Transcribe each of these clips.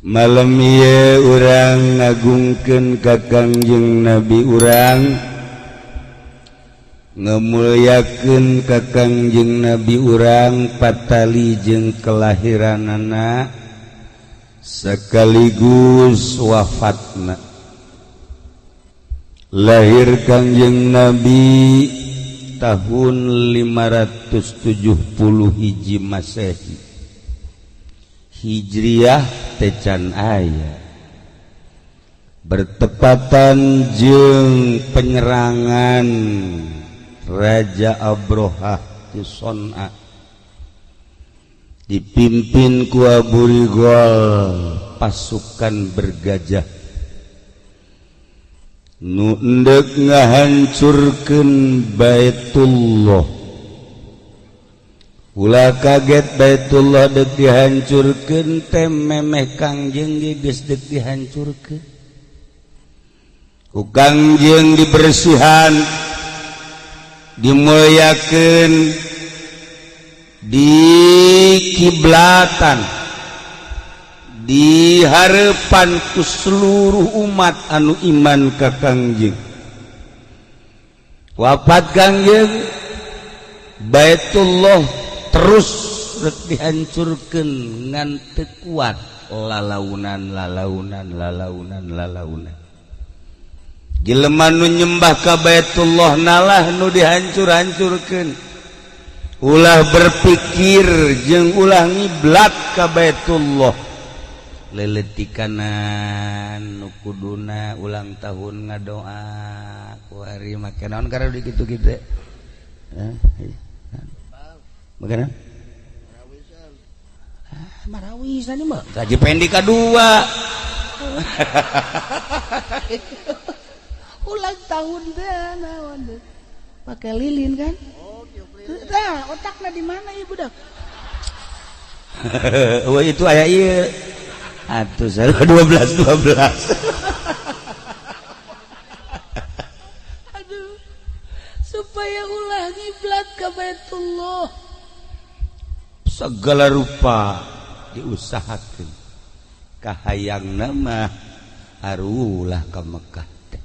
Malam ieu urang ngagungkeun ka Kangjeng Nabi urang ngamulyakeun ka Kangjeng Nabi urang patali jeung kelahiranana sekaligus wafatna. Lahir Kangjeng Nabi tahun 570 Hiji Masehi. Hijriyah tecan aya bertepatan jeung penyerangan Raja Abrohah di Son'a dipimpin ku Abu Rigol pasukan bergajah nu endek ngahancurkeun Baitullah. Ulah kaget Baitullah dek dihancurkeun teh memeh Kangjeng geus dek dihancurkeun. Ku Kangjeng dibersihan, dimulyakeun, dikiblatan, dihareupan ku seluruh umat anu iman ka Kangjeng. Wafat Kangjeng, Baitullah terus dihancurkeun ngan teu kuat lalaunan jelema nu nyembah ka Baitullah nalah nu dihancur-hancurkeun. Ulah berpikir jeung ulah ngiblat ka Baitullah leletikanan nu kuduna ulang tahun ngadoa ku hari make naon karena dikitu-kitu bagaimana? Marawisan mah gaji pendi kadua. Ulang tahun teh naon teh? Pakai lilin kan? Tah, otakna di mana ieu budak? Wah itu aya ieu. Atuh 12. Aduh. Supaya ulah ngiblat ka Baitullah. Segala rupa diusahakeun kahayangna mah arulah ka Mekah teh.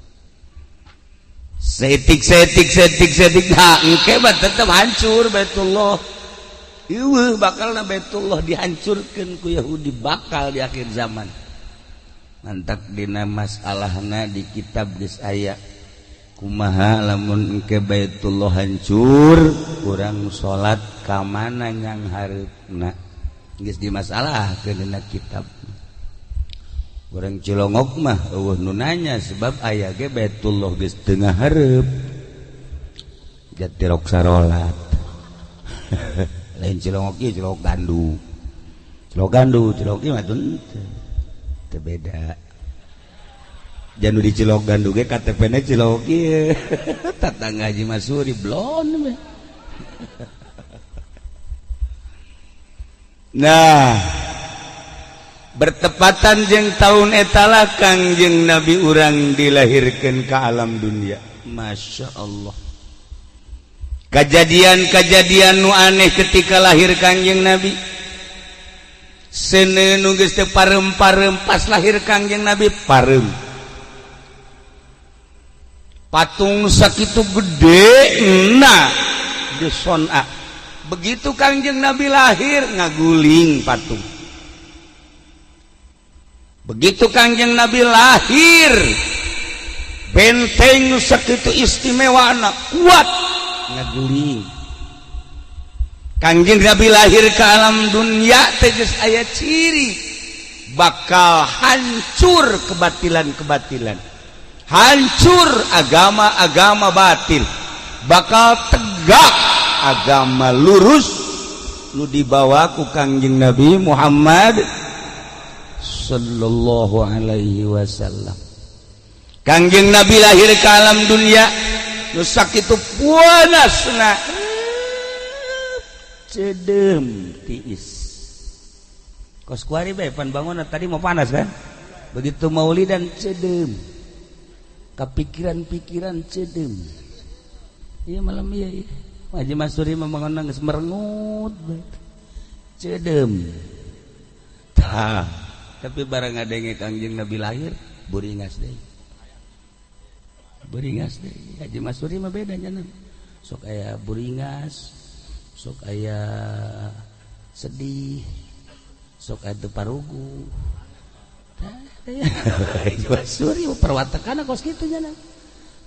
Setik nah engke mah tetep hancur Baitullah. Ieu bakalna Baitullah dihancurkeun ku Yahudi bakal di akhir zaman. Mantak dina masalahna di kitab geus aya kumaha lamun engke Baitullah hancur urang salat ka mana nyang hareupna geus dimasalahkeun dina kitab. Urang Cilongok mah eueuh nu nanya sebab aya ge Baitullah geus teu ngahareup jatirok sarolat. Lain Cilongok ieu Cilongok Gandu. Cilongok ieu mah teu beda. Janu di Cilok Gandu ge KTP-na Cilok ieu. Tatangga Haji Masuri blon we. Nah, bertepatan jeung taun eta lah Kangjeng Nabi urang dilahirkeun ka alam dunia. Masya Allah. Kejadian-kejadian nu aneh ketika lahir Kangjeng Nabi. Seuneu nu geus teu pareum-pareum pas lahir Kangjeng Nabi pareum. Patung sakitu gede di Son'a. Begitu Kangjeng Nabi lahir ngaguling patung. Begitu Kangjeng Nabi lahir benteng sakitu istimewana kuat ngaguling. Kangjeng Nabi lahir ke alam dunia tegas aya ciri bakal hancur kebatilan-kebatilan. Hancur agama-agama batil, bakal tegak agama lurus nu dibawa ku Kangjeng Nabi Muhammad sallallahu alaihi wasallam. Kangjeng Nabi lahir ke alam dunia nu sakitu puasna cedem tiis kos kuari bae pan bangunan tadi mau panas kan begitu maulidan cedem kepikiran cedem iya malam iya Haji Masuri membangun geus merengut cedem tah tapi barang ngadenge Kangjeng Nabi lahir buringas deui Haji Masuri mah beda nya sok aya buringas sok aya sedih sok aya teu parugu Haji Masuri perwatakana kos kitu nya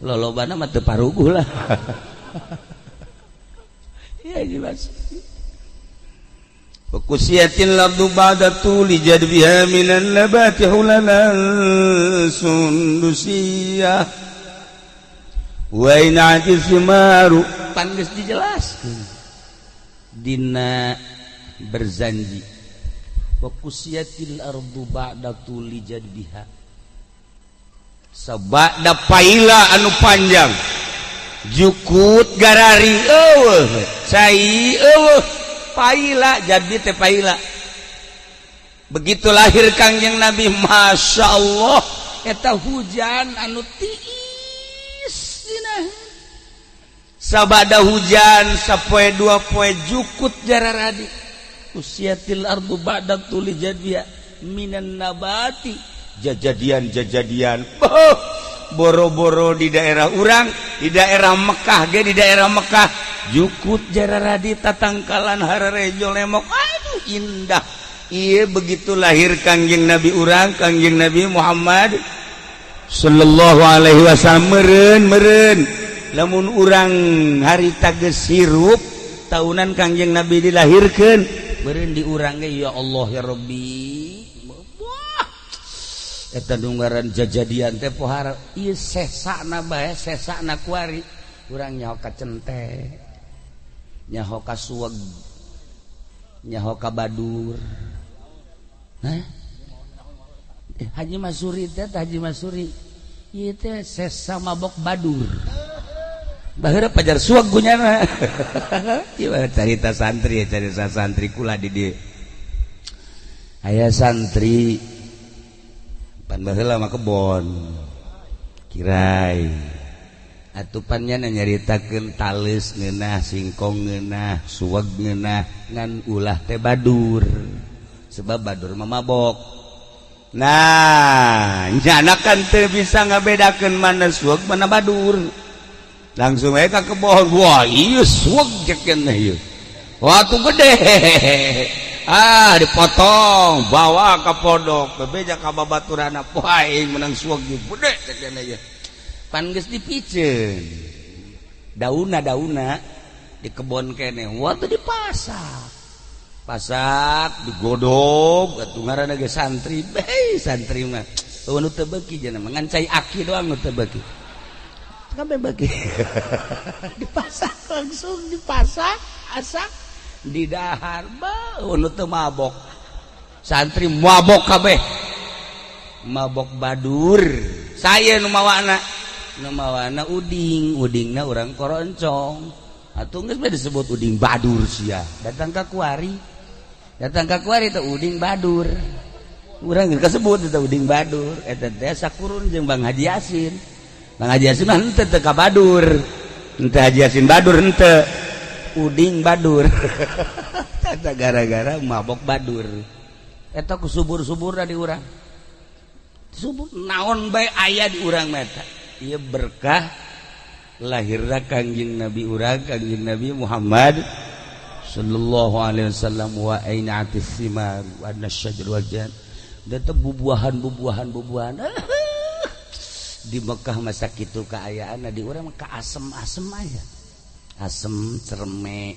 lolobana mah teu parugu lah ya Haji Masuri Wakusiyatin labdu ba'datu lijadbiha minan nabati hulalan sundusiyah wa in'atis simaru pan geus dijelaskeun dina berzanji wakusiyatil ardu ba'datu lijadbiha sabada paila anu panjang jukut garari eueuh cai eueuh paila jadi teh paila begitu lahir Kangjeng Nabi Masya Allah eta hujan anu tiis dina sabada hujan sapoe dua poe jukut jararadi usiatil ardu ba'datu lijadbiha minan nabati jajadian boro-boro di daerah urang di daerah Mekah di daerah Mekah jukut jararadi tatangkalan hararejo lemok aduh indah iya begitu lahir Kangjeng Nabi urang Kangjeng Nabi Muhammad sallallahu alaihi wasallam meureun lamun urang harita geus hirup tahunan Kangjeng Nabi dilahirkeun meureun di urang ge ya Allah ya Rabbi eta dunggaran jajadian teh pohara ieu sesana bae sesana kuari urang nyaho ka cente nyaho ka suweg nyaho ka badur Haji Masuri teh Haji Masuri ieu teh sesa mabok badur baheureup pajar suweg gunyana ieu carita santri kula di dieu aya santri pan baheula mah kebon kirai atupannya nyaritakeun tales ngeunah singkong ngeunah suweg ngeunah ngan ulah teh badur sebab badur mah mabok nah nyana kan teu bisa ngabedakeun mana suweg mana badur langsung aya ka kebon wah ieu suweg cekeun ieu wah tuh gede dipotong bawa ke podok bebeja ka babaturana poe menang suweg gede cekeun ieu pan geus dipiceun dauna di kebon kene waktu dipasak digodog atuh ngaranna ge santri santri mah nu teu beuki cenah ngan cai aki doang nu teu beuki kabeh beuki dipasak langsung asak di dahar nu teu mabok santri mabok kabeh mabok badur saya nu mawana udingna urang koroncong atuh geus bae disebut uding badur sia datang ka kuari teh uding badur urang geus kasebut eta uding badur eta teh sakurun jeung Bang Haji Yasin mah henteu teh ka badur henteu Haji Yasin badur henteu uding badur eta gara-gara mabok badur eta ku subur-subur di urang subur naon bae aya di urang mah eta ieu berkah lahirna Kangjeng Nabi urang Kangjeng Nabi Muhammad sallallahu alaihi wasallam wa ainatis simar wa nasyajar wajan da teh bubuahan di Mekah masa kitu kaayaanna di urang ka asem-asem aya asem cerme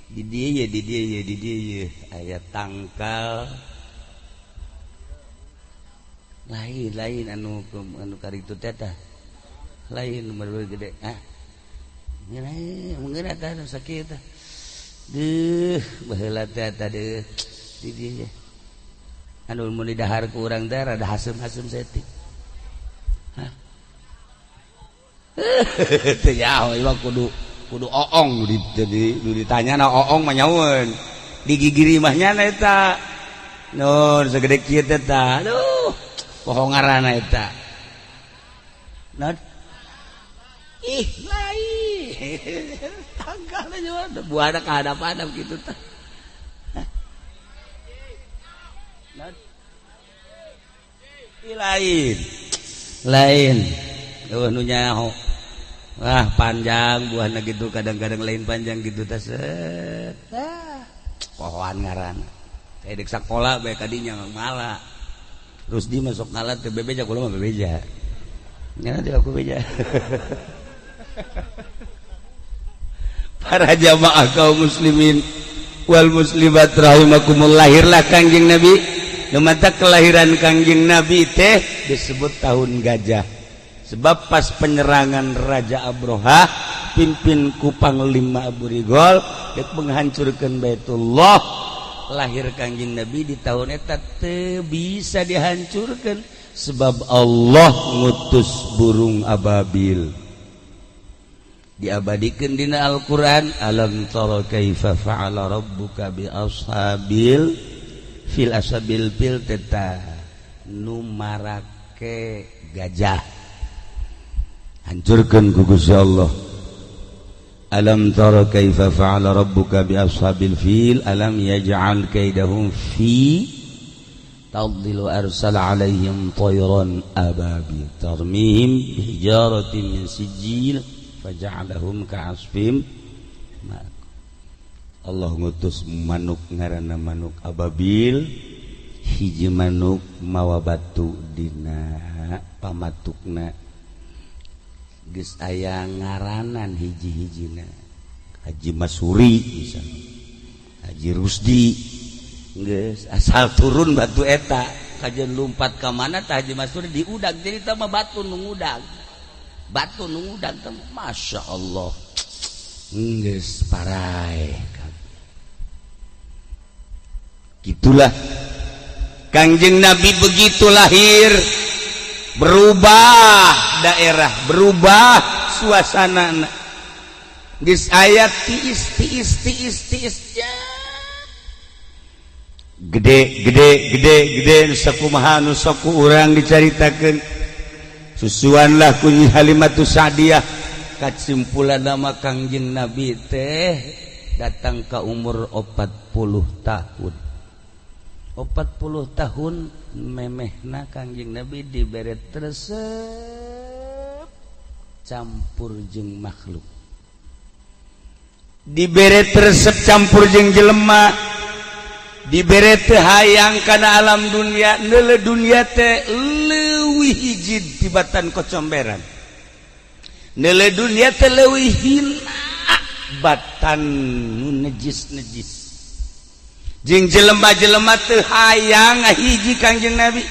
di dieu aya tangkal lain anu karitu teh tah lain nomor gede mungkin ada sakit baheula teh tadi di dieu anu mun di dahar ku urang teh rada hasem-hasem setik teu nyaho ieu kudu oong ditanyana oong mah nyaweun digigiri mah nya eta Nur segede kieu teh tah. Aduh, poho ngaranna eta. Nah. Ih, lain. Tanggalna juga buahna ka hadapan kitu tah. Nah. Ih, lain. Eueuh nu nyaho. Wah, panjang buahna gitu kadang-kadang lain panjang gitu tah set. Pohoan ngaranna. Kayak dek sakola bae kadinya ngala. Terus di masuk ngalat ke bebeja kula mah bebeja. Nya nanti aku bebeja. Para jamaah kaum muslimin wal muslimat rahimakumullah, lahirlah Kangjeng Nabi. Lumata kelahiran Kangjeng Nabi teh disebut tahun gajah. Sebab pas penyerangan Raja Abroha pimpin ku Panglima Abu Rigol dek menghancurkan Baitullah. Lahir Kangjeng Nabi di tahun eta teu bisa dihancurkan sebab Allah ngutus burung ababil. Diabadikeun dina Al-Qur'an, alam tara kaifa fa'ala rabbuka bi ashabil fil ashabil fil teta nu marake gajah hancurkeun ku Gusti Allah. Alam tara kaifa fa'ala rabbuka bi ashabil fil alam yaj'al kaidahum fi tadlil arsal alaihim tayran ababil tarmihim bihijaratin min sijil faja'alahum ka'asfim. Allah ngutus manuk ngaranna manuk ababil, hiji manuk mawa batu dina pamatukna geus aya ngaranan hiji-hijina. Haji Masuri misalnya, Haji Rusdi, geus asal turun batu eta kajian lumpat ka mana tah Haji Masuri diudag jadi teh mah batu nu ngudag. Batu nu ngudag teh Masya Allah. Geus parai. Gitulah Kangjeng Nabi begitu lahir, berubah daerah, berubah suasana. Geus aya tiis ya. Gede sakumaha nu sok urang dicaritakeun. Susuanlah ku Halimatus Sa'diyah kasimpulan nama Kangjeng Nabi teh datang ke umur 40 tahun. 40 tahun memehna Kangjeng Nabi dibere tresep campur jeung makhluk. Dibere tresep campur jeung jelema, dibere teu hayang kana alam dunia, neule dunia teh leuwih hiji tibatan kocomberan. Neule dunia teh leuwih hina batan nu nejis-nejis. Jeung jelema-jelema teu hayang ngahiji Kangjeng Nabi.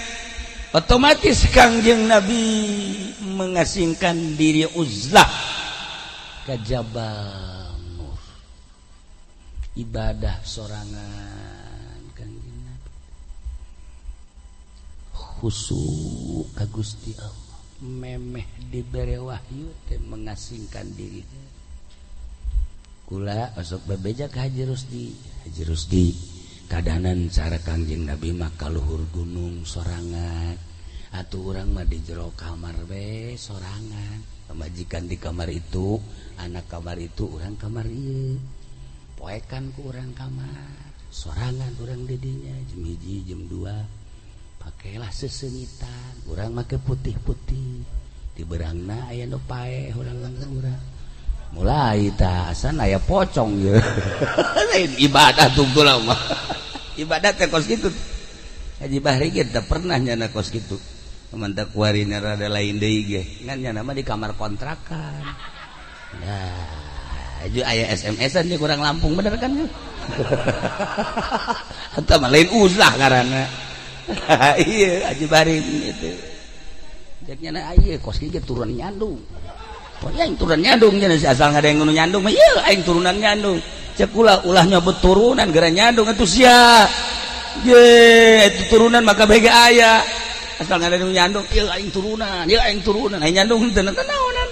Otomatis Kangjeng Nabi mengasingkan diri uzlah ka Jabal Nur. Ibadah sorangan Kangjeng Nabi. Khusyuk ka Gusti Allah. Memeh dibere wahyu teh mengasingkan diri. Kula osok bebeja ka Haji Rusdi. Haji Rusdi kadahanan cara Kangjeng Nabi mah kaluhur gunung sorangan, atuh urang mah di jero kamar we sorangan. Pamajikan di kamar itu, anak kamar itu, urang kamar ieu. Poekan ku urang kamar, sorangan urang di dinya jam 1 jam 2. Pakailah sesengitan, urang make putih-putih. Di beurangna aya nu paeh urang urang. Mulai tah asan aya pocong ye. Lain ibadah tunggulah mah. Ibadah teh kos kitu. Haji Bahri ge teh pernah nyana kos kitu. Mantak kuarina rada lain deui ge. Ngan nyana mah di kamar kontrakan. Nah, aju aya SMS-an di kurang Lampung bener kan? Eta mah lain uzlah ngaranna. Ieu Haji Bahri itu. Cek nyana ieu kos kitu turun nyandung. Pokoknya aing turunan nyandung asal nggak ada yang nyandung mah iya aing turunan nyandung cek ulah nyobot turunan gara nyandung itu sia ye itu turunan maka bege aya asal nggak ada yang nyandung iya aing turunan aing nyandung teu naonan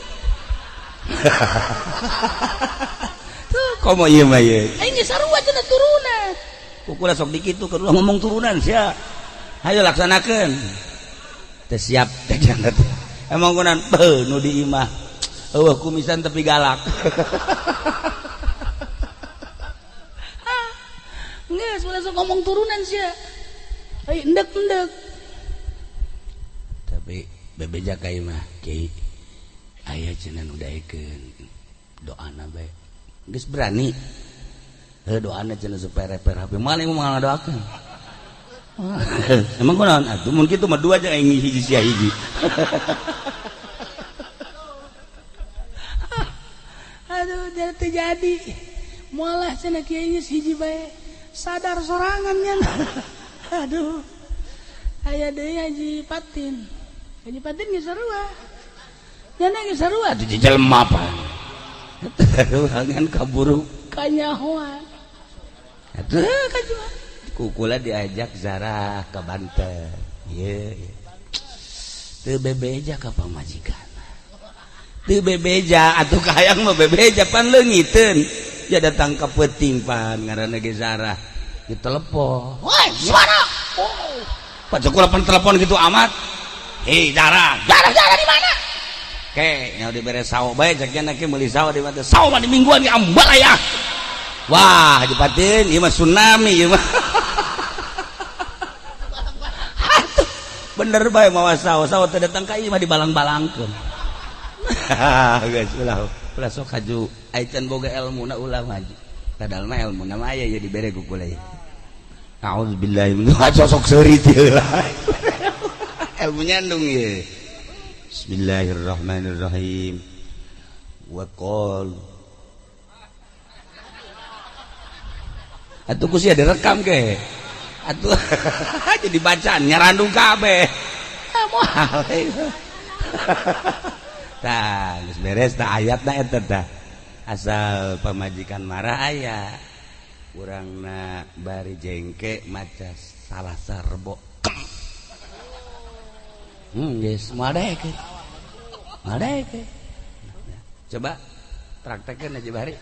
tuh komo ieu mah ieu aing ge sarua cenah turunan kukula sok dikitu keur ngomong turunan sia. Hayo laksanakeun. Teu siap teh jangan teh. Emang kunaon beuh nu di imah. Eueuh kumisan tepi galak. Geus ulah sok ngomong turunan sia. Ai endek-endek. Tapi bebeja ka imah Kiai. Aya cenah nu daekeun doana bae. Geus berani. Doana cenah supaya HP mana yang mau ngadoakeun. Emang kunaon atuh mun kitu mah dua aja aing hiji sia hiji. Aduh terjadi. Moalah cenah kieu geus hiji bae. Sadar sorangan nya. Aduh. Aya deui Haji Patin. Haji Patin geus sarua. Nyana geus sarua teh jelema apa. Ruangan kaburu kanyahoan. Atuh kajuan. Kukula diajak zarah ke Banten. Ieu. Teu bebeja ka pamajikan. Teu bebeja atuh ka hayang mah bebeja pan leungiteun. Ya datang ka peuting pan ngaranna ge zarah. Ditelepon. Woi, gimana? Oh. Pak Joko pan telepon gitu amat. Hei, zarah di mana? Oke, yang diberi sawo bae jaknya ke meuli sawo di mana? Sawo mah di mingguan di Ambar aya. Wah, Haji Patin, ieu mah tsunami ieu mah. Bener bae mawa sawo teh datang ka ieu mah dibalang-balangkeun. Geus ulah sok haju ayeuna boga ilmuna ulah maju. Padahal mah ilmuna mah aya ye dibere ku kula. Auzubillahi min sok seurit ieu lah. Ilmunya ndung ieu. Bismillahirrahmanirrahim. Wa qol. Atuh ku sia direkam ke. Atuh jadi bacaan nyarandung kabeh. Moal. Tah, geus beres tah ayatna eta tah. Asal pamajikan marah aya. Urangna bari jengke maca salah sarbo. Geus madeke. Coba praktekkeun aja bari.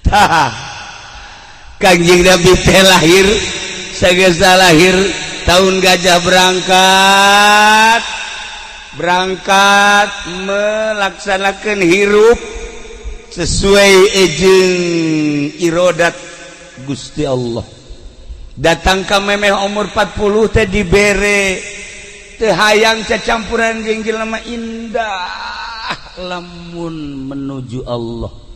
Tah. Kangjeng Nabi teh lahir sagesa lahir tahun gajah berangkat melaksanakan hirup sesuai ejeng irodat Gusti Allah. Datang ka memeh umur 40 teh dibere teu hayang cacampuran jeung jelema indah lamun menuju Allah.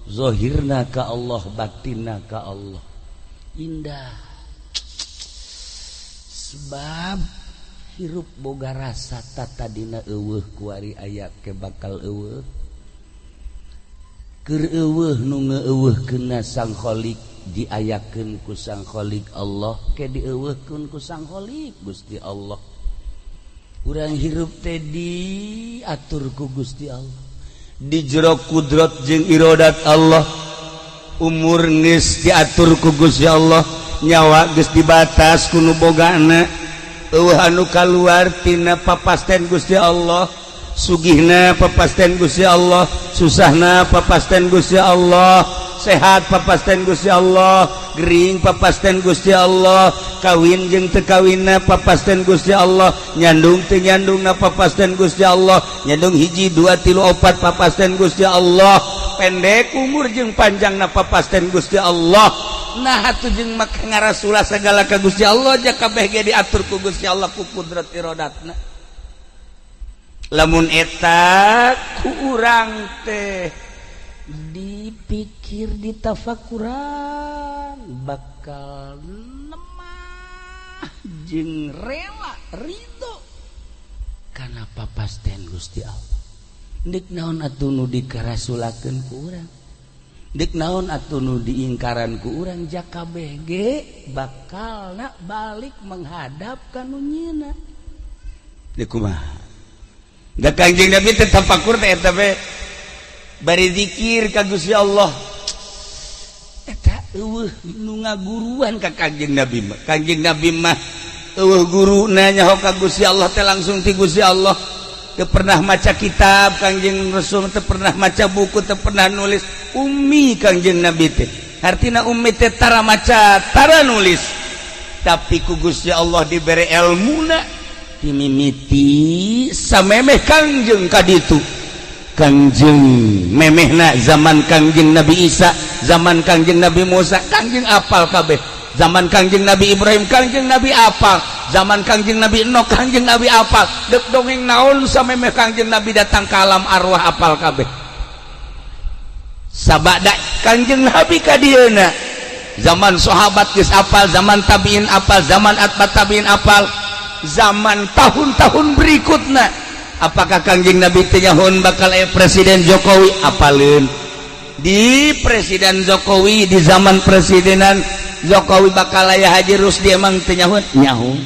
Zahirna ka Allah, batinna ka Allah. Indah. Sebab hirup boga rasa tata dina eueuh kuari aya ke bakal eueuh. Keur eueuh nu ngeueuhkeunna Sang Khaliq diayakeun ku Sang Khaliq Allah ke dieueuhkeun ku Sang Khaliq Gusti Allah. Urang hirup teh diatur ku Gusti Allah. Di jero kudrat jeung irodat Allah. Umur geus diatur ku Gusti Allah, nyawa geus dibatas ku nu bogana. Eueuh anu kaluar tina papasten Gusti Allah, sugihna papasten Gusti Allah, susahna papasten Gusti Allah, sehat papasten Gusti Allah, gering papasten Gusti Allah, kawin jeung teu kawinna papasten Gusti Allah, nyandung teu nyandungna papasten Gusti Allah, nyandung hiji 2 3 4 papasten Gusti Allah, pendek umur jeung panjangna papasten Gusti Allah. Nah atuh jeung make ngarasula sagala ka Gusti Allah aja kabeh ge diatur ku Gusti Allah ku kudrat irodatna. Lamun eta ku urang teh dipikir ditafakuran bakal nemah jeung rela ridho kana papasten Gusti Allah. Dik naon atuh nu dikarasulakeun ku urang, dik naon atuh nu diingkaran ku urang, jak kabeh ge bakalna balik menghadap ka nu nyieuna. Dik kumaha? Da Kangjeng Nabi teh tafakur teh eta bae bari zikir ka Gusti Allah. Eta eueuh nu ngaguruan ka Kangjeng Nabi mah. Kangjeng Nabi mah eueuh guruna nyaho ka Gusti Allah teh langsung ti Gusti Allah. teu pernah maca kitab Kangjeng Rasul, teu pernah maca buku, teu pernah nulis. Ummi Kangjeng Nabi teh artina ummi teh tara maca tara nulis, tapi ku Gusti Allah diberi ilmuna dimimiti samemeh Kangjeng kaditu. Kangjeng memehna zaman Kangjeng Nabi Isa, zaman Kangjeng Nabi Musa, Kangjeng apal kabeh. Zaman Kangjeng Nabi Ibrahim, Kangjeng Nabi apal. Zaman Kangjeng Nabi Enoh, Kangjeng Nabi apal. Dek dongeng naon samemeh Kangjeng Nabi datang ke alam arwah apal kabeh. Sabada Kangjeng Nabi kadieuna, zaman sahabat geus apal, zaman tabiin apal, zaman atbat tabiin apal, zaman tahun-tahun berikutnya. Apakah Kangjeng Nabi teh nyahoon bakal Presiden Jokowi? Apaleun. Di Presiden Jokowi, di zaman presidenan Jokowi bakal aya Haji Rusdi, emang teh nyahoon? Nyahoon.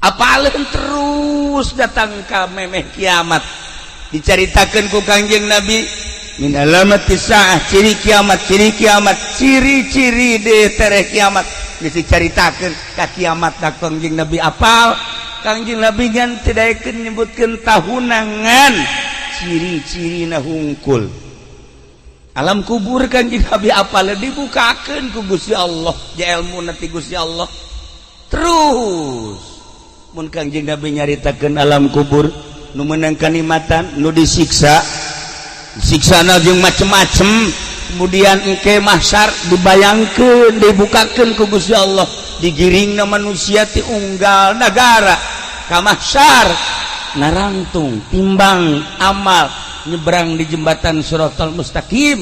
Apaleun terus datang ka memeh kiamat. Dicaritakeun ku Kangjeng Nabi, min alamatis saah, ciri kiamat, ciri-ciri de tereh kiamat. Dicaritakeun ka kiamat da Kangjeng Nabi apal. Kangjeng Nabi ngan tidaekeun nyebutkeun tahunangan ciri-cirina hungkul. Alam kubur Kangjeng Nabi apal dibukakeun ku Gusti Allah, ja ilmuna ti Gusti Allah. Terus mun Kangjeng Nabi nyaritakeun alam kubur, nu meunang kanikmatan, nu disiksa, siksana jeung macem-macem, kemudian engke mahsyar dibayangkeun, dibukakeun ku Gusti Allah, digiringna manusia ti unggal nagara ka mahsyar, narangtung timbang amal nyebrang di jembatan Shiratal Mustaqim,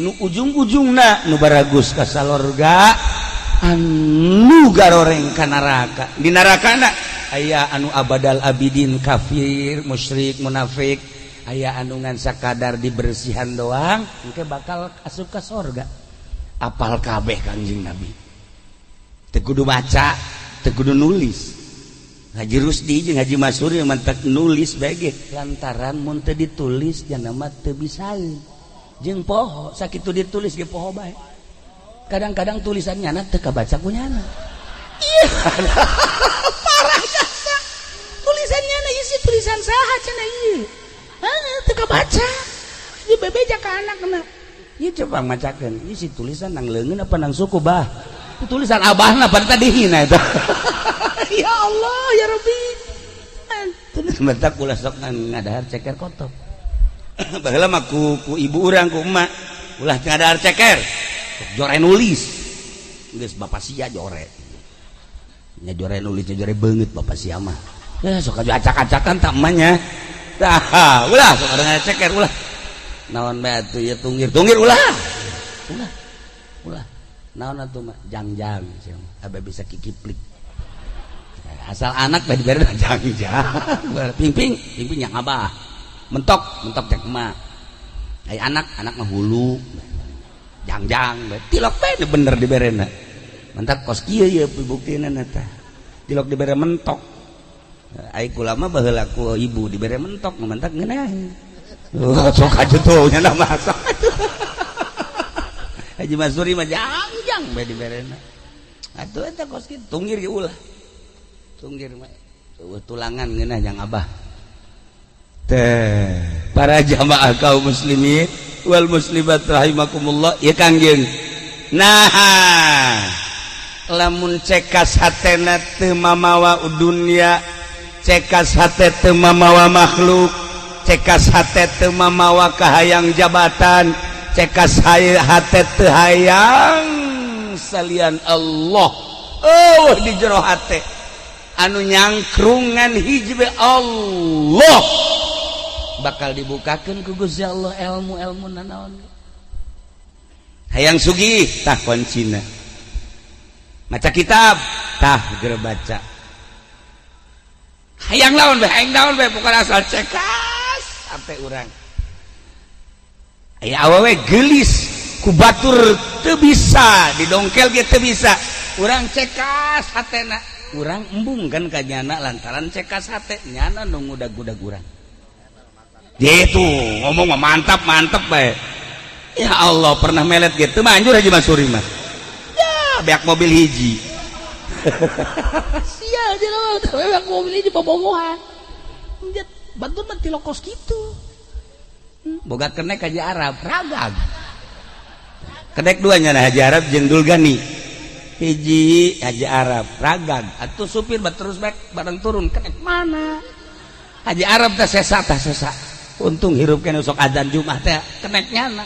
nu ujung-ujungna nu baragus ka salorga, anu garoreng ka neraka. Di nerakana aya anu abadal abidin kafir, musyrik, munafik, aya anu ngan sakadar dibersihan doang engke bakal asup ka sorga. Apal kabeh Kangjeng Nabi, teu kudu maca, teu kudu nulis. Haji Rusdi jeung Haji Masuri mantak nulis bae ge, lantaran mun teu ditulis jangan mah teu bisaeun. Jeung poho sakitu ditulis ge poho bae. Kadang-kadang tulisannya na teu kabaca ku nyana. Iya. Parah jasa. Tulisannya na isi tulisan saha cenah ieu. Teu kabaca. Ieu bebeja ka anakna. Ieu coba macakeun, isi tulisan nang leungeun apa nang suku bah? Tulisan abahna pada dihina eta. Ya Allah ya Rabbi. Sebentar ulah sok ngadahar ceker kotop. Baheula mah ku ibu urang ku emak ulah ngadahar ceker. Jore nulis. Geus bapak sia jore. Nya jore nulis jore beungeut bapak sia mah. Ya sok acak-acakan tak emanya. Tah, ulah sok ngadahar ceker ulah. Naon bae atuh ya tunggir ulah. Ulah. Naon atuh mah jangjang sia mah. Abe bisa kikiplik. Asal anak bae dibere jangjang. Ping yang abah. Mentok cek emak. Ai anak mah hulu. Jangjang bae. Tilok bae bener diberena. Mentak kos kieu ye buktina eta. Tilok dibere mentok. Ai kula mah baheula ku ibu dibere mentok mentak ngeunaheun. Sok ajutuh nya masak. Haji Masuri mah jangjang bae diberena. Atuh eta kos kieu tunggir ge ulah. Tunggir mah tulangan ngeunah yang abah. Teh para jamaah kaum muslimin wal muslimat rahimakumullah ya Kangjeng. Nah, lamun cekas hatena teu mamawa dunya, cekas hate teu mamawa makhluk, cekas hate teu mamawa kahayang jabatan, cekas hate teu hayang salian Allah. Oh di jero hate anu nyangkrungan hijbe Allah bakal dibukakeun ku Gusti Allah ilmu nanaon. Hayang sugih tah kuncina. Maca kitab tah geura baca. Hayang naon bae bukan asal cekas sampai urang. Aya awewe geulis ku batur teu bisa didongkel ge teu bisa. Urang cekas hatena. Urang embung kan ka nyana lantaran cekas hate nyana nu ngudag-udag urang. Gitu ngomong mah mantap bae. Ya Allah pernah melet gitu mah anjur Haji Masuri mah. Ya beak mobil hiji. Sial jelema beak mobil hiji bobogohan. batur mah tilokos gitu. Boga kenek Haji Arab ragag. Kenek duanya nah Haji Arab jeung Dulgani. Hiji Haji Arab ragag. Atuh supir terus back bareng turun kenek mana? Haji Arab teh sesa. Untung hirup kene sok adzan Jumat teh keneknya na.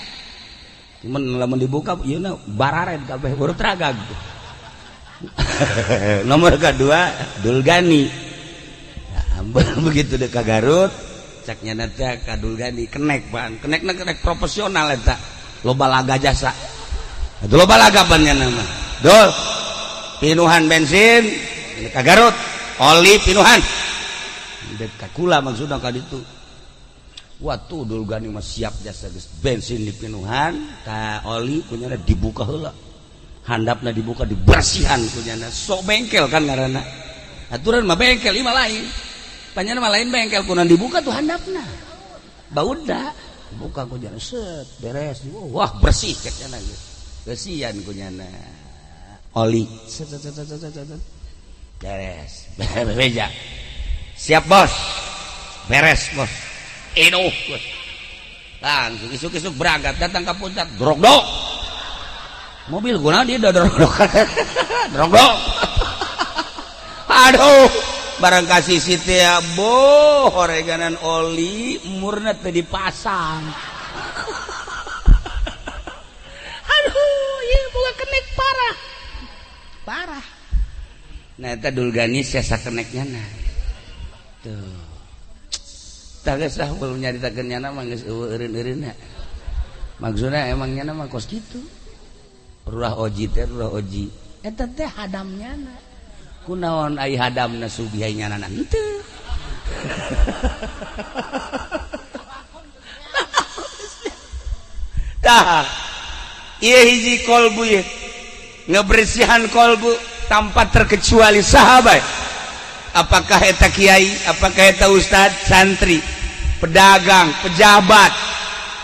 Cuman lamun dibuka ieu na bararen kabeh urut ragag. Nomor kedua Dulgani. Begitu deh ke Garut ceknya nanti ke Dulgani kenek ban kenek profesional eta loba laga jasa itu loba laga bannya nama dol pinuhan bensin ke Garut oli pinuhan dekat kula maksudnya ka ditu waktu Dulgani mah siap jasa bensin di pinuhan ka oli kunyana dibuka heula handapna dibuka dibersihan kunyana sok bengkel kan ngaranna aturan mah bengkel ieu mah lain panjana mah lain bengkel kunan dibuka tuh handapna bauda buka kunyana set beres wah bersih ceknya lagi bersihan kunyana oli set beres beja siap bos beres bos bos langsung isuk-isuk berangkat datang ke puncak drogdog mobil guna dia drogdog drogdog aduh barang kasih siti ya boh horeganan oli murna teh dipasang aduh iya bukan kenek parah nah eta Dulgani sesa keneknya nah tuh tak gesah belum nyaritakeun nya mah geus eueureun-eureunna maksudna emangnya mah kos kitu rurah oji eta teh hadamnya na kunaon ai hadamna subiai nyanana henteu tah ieu hiji kolbu ieu ngebersihan kolbu tanpa terkecuali sahabat apakah eta kiai apakah eta ustad santri pedagang pejabat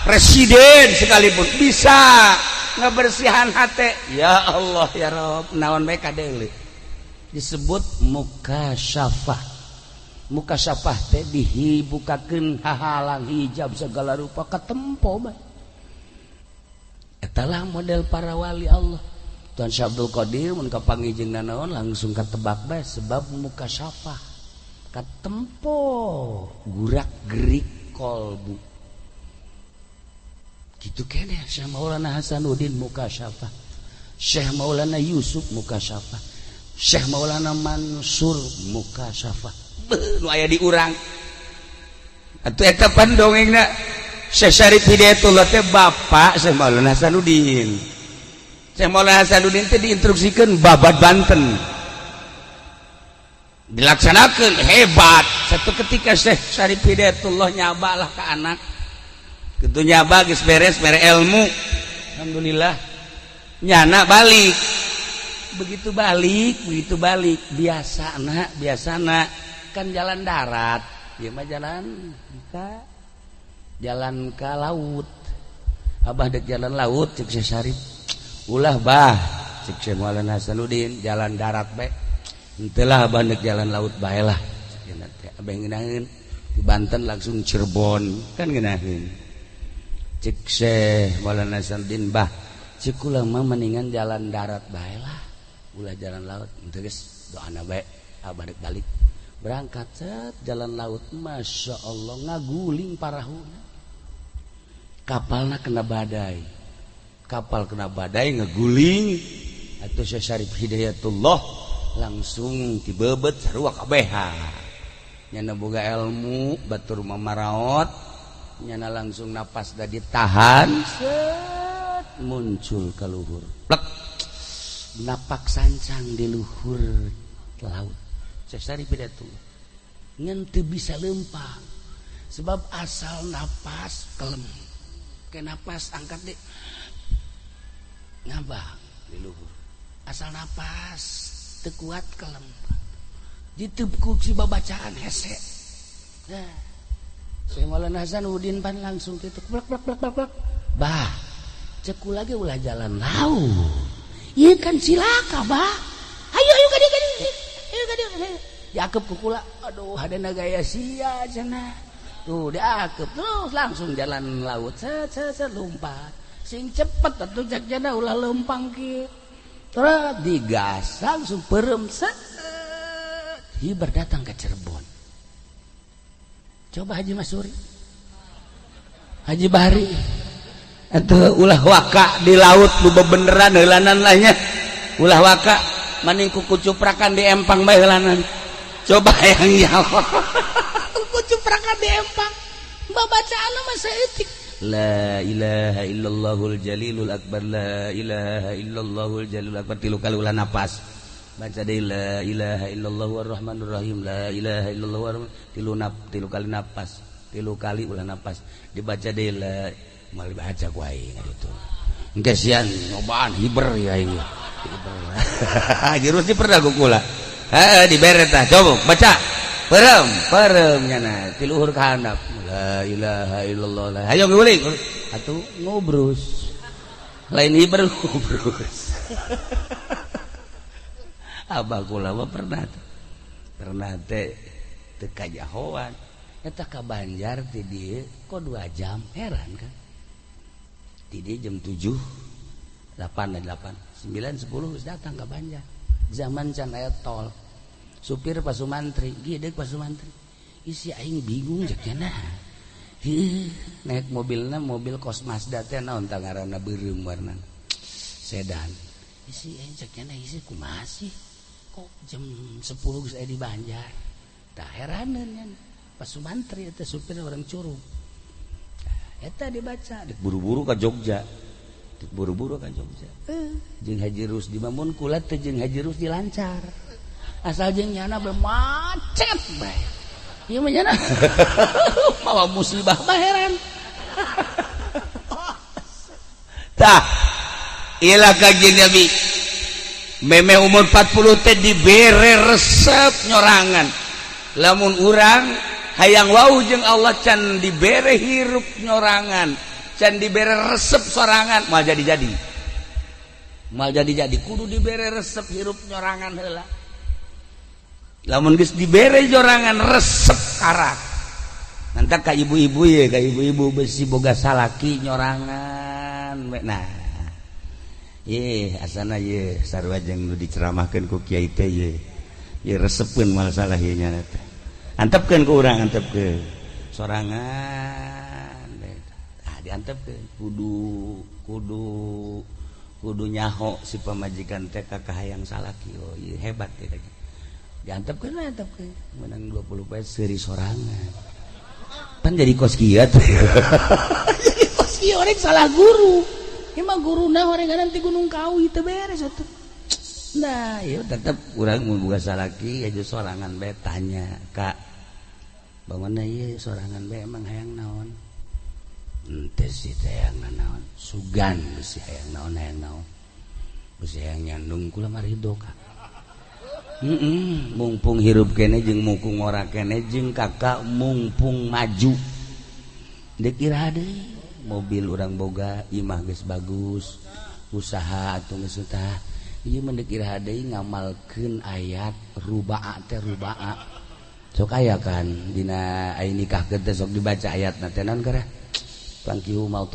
presiden sekalipun bisa ngebersihan hate ya Allah ya Rabb naon bae kadeuleu disebut mukasyafah teh dihibukakeun hahalang hijab segala rupa katempo bae eta lah model para wali Allah Tuan Syekh Abdul Qadir mun kapanggijengna naon langsung katebak bae sebab mukasyafah katempo gurak-gerik kolbu gitu kene Syekh Maulana Hasanuddin mukasyafah Syekh Maulana Yusuf mukasyafah Syekh Maulana Mansur mukasyafah nu aya di urang atuh eta pandongengna Syekh Syarif Hidayatullah teh bapak Syekh Maulana Hasanuddin Syekh Maulana Hasanuddin teh diinstruksikeun babat Banten dilaksanakeun hebat satu ketika Syekh Syarif Hidayatullah nyabalah ke anak kitu nyaba geus beres mere ilmu alhamdulillah nyana balik begitu balik biasana kan jalan darat ieu mah jalan ke laut abah dek jalan laut cek Syekh Syarif ulah bah cek Syekh Maulana Hasanuddin jalan darat bae henteu lah abah dek jalan laut bae lah cenah teh abah ngeunaheun di Banten langsung Cirebon kan ngeunaheun cek Syekh Maulana Hasanuddin bah cek ulah mah mendingan jalan darat bae lah ulah jalan laut henteu geus doana bae abah dek balik berangkat set jalan laut Masya Allah ngaguling parahuna kapalna kena badai ngeguling atuh Syekh Syarif Hidayatullah langsung dibebet sarua kabeh nyana boga ilmu batur mamaraot nyana langsung napas da ditahan set muncul ka luhur plek napak sancang di luhur laut Syekh Syarif Hidayatullah ngan teu bisa lempang sebab asal napas kelem ke napas angkat deh ngabang di luhur asal napas teu kuat kelem ditepuk si babacaan hese nah Syekh Maulana Hasanuddin pan langsung kitu plek bah cek lagi ulah jalan laut ieu kan silaka bah ayo gadi diakep ku kula. Aduh hadana gaya sia cenah. Tuh diakep terus langsung jalan laut. Set lompat. Sing cepet atuh cek cenah ulah lempang kieu. Terus digas langsung perem set. Hibar datang ke Cirebon. Coba Haji Masuri. Haji Bahri. Atuh ulah waka di laut lu bebeneran heulanan lahnya. Ulah waka maning kucuprakan di empang bae heulanan. Coba yang nyawa. Kucuprakan di empang. Babacaanna mah saeutik. La ilaha illallahul jalilul akbar. La ilaha illallahul jalilul akbar. 3 kali ulah napas. Baca deui la ilaha illallah warrahmanur rahim. La ilaha illallah warrahman. 3 kali napas. 3 kali ulah napas. Dibaca deui la mal baca ku aing gitu. Engke sian nyobaan hiber ya aing. Hiber. Haji pernah ku kula. Dibere tah. Coba baca. Perem nyana ti luhur ka handap. La ilaha illallah. Hayo nguling. Atuh ngobrus. Lain hiber ngobrus. Abah kula mah pernah teh teu kajahoan. Eta ka Banjar ti dieu kok 2 jam, heran kan. Ti dieu jam 7, 8, 9, 10 geus datang ka Banjar. Zaman can aya tol. Supir Pasumantri, gideg Pasumantri. Isi aing bingung cek cenah. Naik mobilna mobil Kos Mazda teh naon tah ngaranna beureum warna. Sedan. Isi aing cek cenah isi kumaha sih? Kok jam 10 geus aya di Banjar. Tah heraneun nya. Pasumantri eta supir orang Curug. Eta dibaca, dik buru-buru ka Jogja. Jeung Haji Rusdi mamun kula teh jeung Haji Rusdi lancar. Asal jeung nyana be macet bae. Ieu mah nyana. Mawa musibah mah heran. Tah, ieu kajian Nabi. Meme umur 40 teh dibere resep nyorangan. Lamun urang hayang wau jeung Allah can dibere hirup nyorangan, can dibere resep sorangan, mal jadi-jadi. Kudu dibere resep hirup nyorangan heula. Lamun geus dibere nyorangan resep karak. Nanti ka ibu-ibu ye, ka ibu-ibu besi boga salaki nyorangan. Nah. Ye, asana ye sarua jeung nu diceramahkeun ku kiai teh ye. Ye resepkeun masalah ieu nya teh. Antepkeun ku urang, antepkeun sorangan. Ah diantepkeun kudu nyaho si pamajikan teh ka kahayang salaki. Oh ieu hebat teh. Diantepkeun we antepkeun. Menang 20 pesos seuri sorangan. Pan jadi kos kieu teh. Jadi kos kieu orang salah guru. Emang guruna horenganan ti Gunung Kawi teu beres atuh. Nah, ieu tetep urang mun boga salaki aya sorangan bae tanya, Kak. Bagaimana ieu sorangan bae emang hayang naon? Henteu sih teh hayang naon. Sugan beusi hayang naon. Beusi hayang nyandung kula mah ridho, Kak. Mumpung hirup kene jeung mungkung ora kene jeung kakak mumpung maju. Deuk iraha deui. Mobil urang boga, imah geus bagus, usaha atuh geus tah. Ieu mah deuk iraha deui ngamalkeun ayat rubaa teh rubaa. Sok aya kan dina ai nikahkeun teh sok dibaca ayatna teh naon kareh? Fankihu ma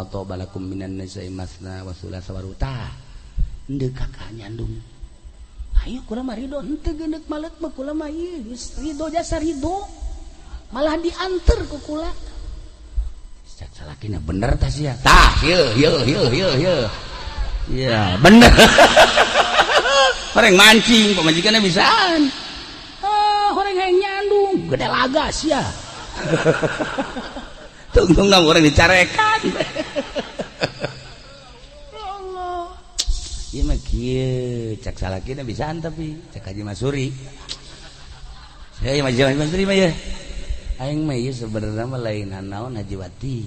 balakum minan nisa'i masna wa thulatsa wa ruba'. Endeu kakak nyandung. Ayo kula mah ridho henteu geundeuk malet mah kula mah ieu geus ridho jasa ridho. Malah dianter ku kula. Salakina bener tah sia. Tah, hieu. Ya, bener. Horeng mancing pamajikanna bisaan. Horeng hayang nyandung, gede laga sia. Tungtung orang dicarekan. Ya Allah. Ieu mah kieu, cak salakina bisaan tapi cak Haji Masuri. Saya mah Haji Masuri mah ya. Aing mah ieu sebenarnya mah lain naon Haji Wati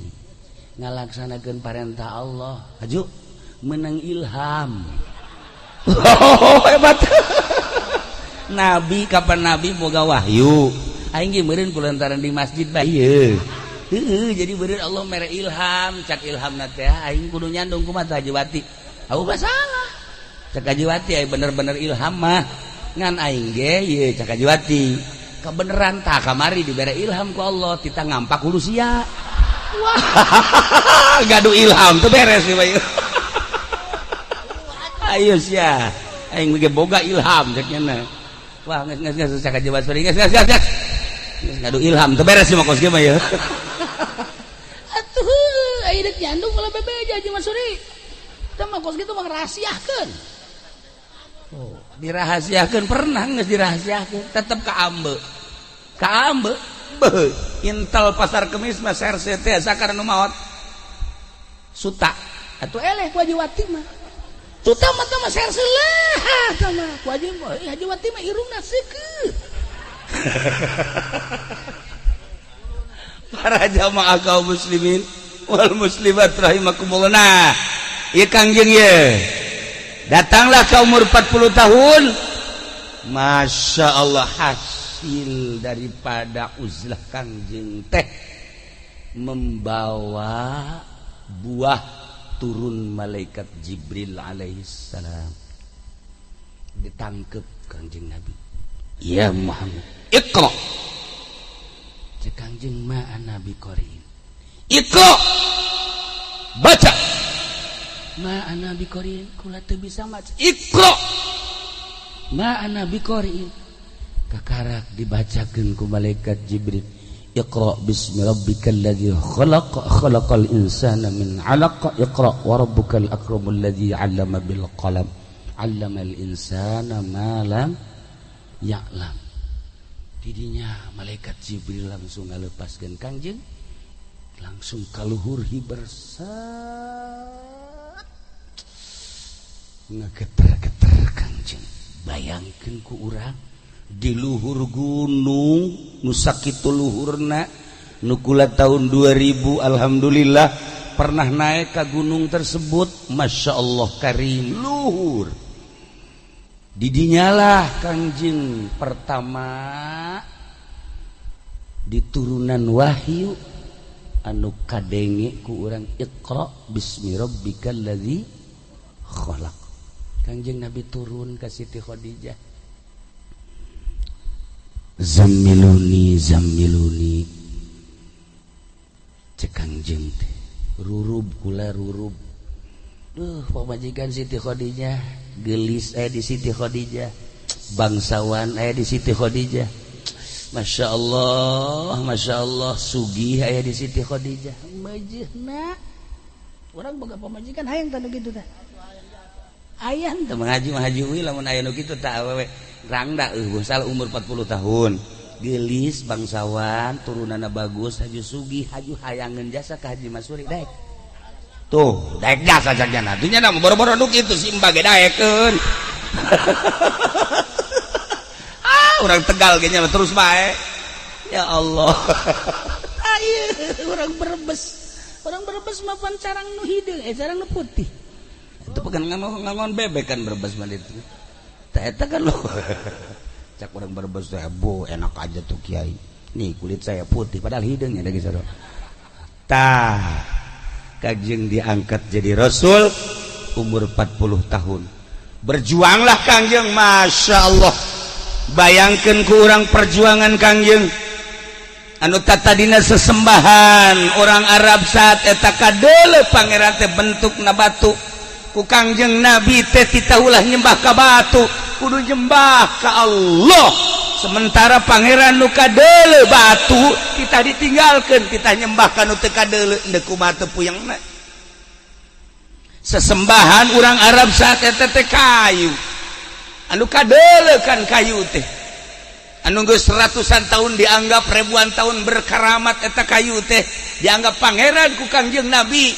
ngalaksanakeun parentah Allah. Haju menang ilham. Oh hebat. Nabi kapan Nabi boga wahyu. Aing ge meureun kulantaran di masjid bae ieu. Jadi beureun Allah mere ilham, cak ilhamna teh aing kudu nyandung kumaha Haji Wati. Aku gak salah. Cak Haji Wati aya bener-bener ilham mah. ngan aing ge ieu Cak Kajiwati kebeneran tah kamari dibere ilham ku Allah kita ngampak hulu sia. Wah gaduh ilham teu beres ieu bae. Ayo sia aing ge boga ilham cek nya. Wah geus Cak Kajiwati geus gaduh ilham teu beres ieu mah kos ge mah ieu. Atuh aya deuk nyandung kalau bebeja jeung Masuri. Teu mah kos gitu mah rahasiakeun. Oh, dirahasiakeun pernah geus dirahasiakeun tetep ka ambe. Ka ambe beuh intel pasar kemis mah serse teh sakar nu maot. Suta atuh eleh ku Hajiwati mah. Suta mah teh mah serse lah tah mah. Ku Hajiwati mah irungna seukeut. Para jamaah kaum muslimin wal muslimat rahimakumullah. Nah, ieu Kangjeng ye. Datanglah ke umur 40 tahun. Masya Allah hasil daripada uzlah Kangjeng teh membawa buah turun malaikat Jibril alaihissalam. Ditangkep Kangjeng Nabi. Ya Muhammad, Iqra. Cek Kangjeng ma Nabi Qari'in. Iqra. Baca. Ma ana biqari'in kula teu bisa maca. Iqra. Ma ana biqari'in. Kakarak dibacakeun ku malaikat Jibril. Iqra bismi rabbikal ladzi khalaq khalaqal insana min 'alaq. Iqra wa rabbukal akramul ladzi 'allama bil qalam. 'Allamal insana ma lam ya'lam. Didinya malaikat Jibril langsung ngalepaskeun Kangjeng. Langsung kaluhur hibersat. Ngegeter-geter Kangjeng. Bayangkeun ku urang di luhur gunung nu sakitu luhurna nu kula tahun 2000 alhamdulillah pernah naik ke gunung tersebut. Masya Allah karim luhur. Didinyalah Kangjeng pertama di turunan wahyu anu kadenge ku urang. Iqra bismi rabbikal ladzi khalaq. Kangjeng Nabi turun ke Siti Khadijah. Zammiluni zammiluni. Cek Kangjeng teh rurub kula rurub. Duh pamajikan Siti Khadijah gelis aya di Siti Khadijah. Bangsawan aya di Siti Khadijah. Masya Allah sugih aya di Siti Khadijah. Majihna orang boga pamajikan hayang tanu kitu teh. Ayah teu mengaji mah haji we lamun aya nu kitu teh awewe rangda bosal umur 40 tahun. Gelis bangsawan turunana bagus haju sugih haju hayangeun jasa ka Haji Masuri daek. Tuh, daek jasa jagana. Dunya na boro-boro nu kitu si embage daekeun. Orang Tegal ge nya terus bae. Ya Allah. Ayeuna orang Brebes. Orang Brebes mah pancarang nu hideung, carang nu putih. Itu bukan ngangon bebek kan Brebes mah itu. Tah eta kan lo. Cak urang Brebes teh bu enak aja tuh kiai. Nih kulit saya putih padahal hidungnya da geus. Tah Kangjeng diangkat jadi rasul umur 40 tahun. Berjuanglah Kangjeng, Masya Allah. Bayangkan ku urang perjuangan Kangjeng anu tatadina sesembahan orang Arab saat eta kadeuleu pangeran teh bentukna batu. Ku Kangjeng Nabi teh tita ulah nyembah ka batu, kudu nyembah ka Allah. Sementara pangeran nu kadeuleu batu kita ditinggalkeun, kita nyembah ka nu teu kadeuleu endeu kumaha teu puyengna. Sesembahan urang Arab saat eta teh kayu. Anu kadeuleu kan kayu teh. Anu geus ratusan tahun dianggap ribuan tahun berkaramat eta kayu teh dianggap pangeran ku Kangjeng Nabi.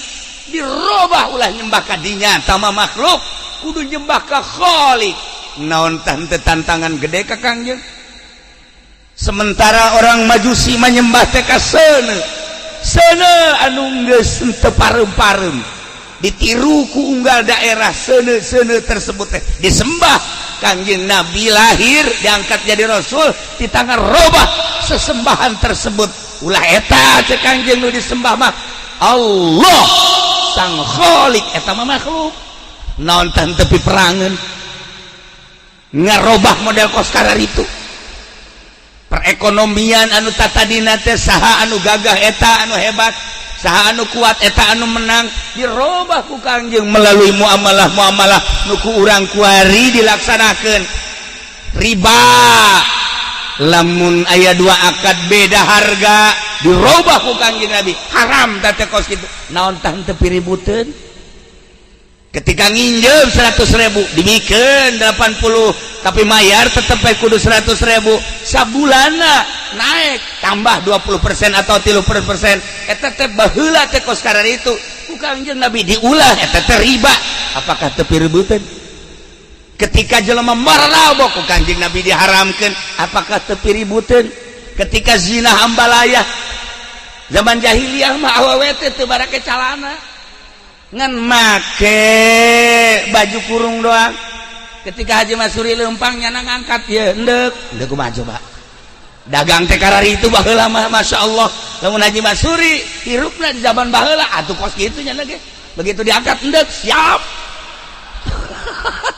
Dirobah ulah nyembah ka dinya tama makhluk kudu nyembah ka Khaliq. Naon tante tantangan gede ka Kangjeng. Sementara orang Majusi menyembah teh ka seuneu. Seuneu anu geus teu parem-parem. Ditiru ku unggal daerah seuneu-seuneu tersebut teh disembah. Kangjeng Nabi lahir diangkat jadi rasul di tangan robah sesembahan tersebut. Ulah eta teh Kangjeng nu disembah mah Allah sang Khaliq eta mah makhluk. Naon tan tepi perangan ngarobah model koskarar itu perekonomian anu tatadina teh saha anu gagah eta anu hebat saha anu kuat eta anu menang dirobah ku Kangjeng melalui muamalah nuku urang kuari dilaksanakeun riba lamun aya dua akad beda harga dirobah ku Kangjeng Nabi haram teh kos kitu naon tah teu piributeun ketika nginjem 100.000 dimikeun 80 tapi mayar tetep kudu 100.000 sabulana naik tambah 20% atau 30% eta teh baheula teh kos karar itu ku Kangjeng Nabi diulah eta teh riba apakah teu piributeun ketika jelema marabok ku Kangjeng Nabi diharamkeun apakah teu piributeun ketika zina hambalayah zaman jahiliyah mah awewe teh teu barake calana ngan make baju kurung doang ketika Haji Masuri lempang nyana ngangkat ya endek kumaha coba dagang teh karari itu baheula mah Masya Allah lamun Haji Masuri hirupna di zaman baheula atuh kos kitu nya ge begitu diangkat endek siap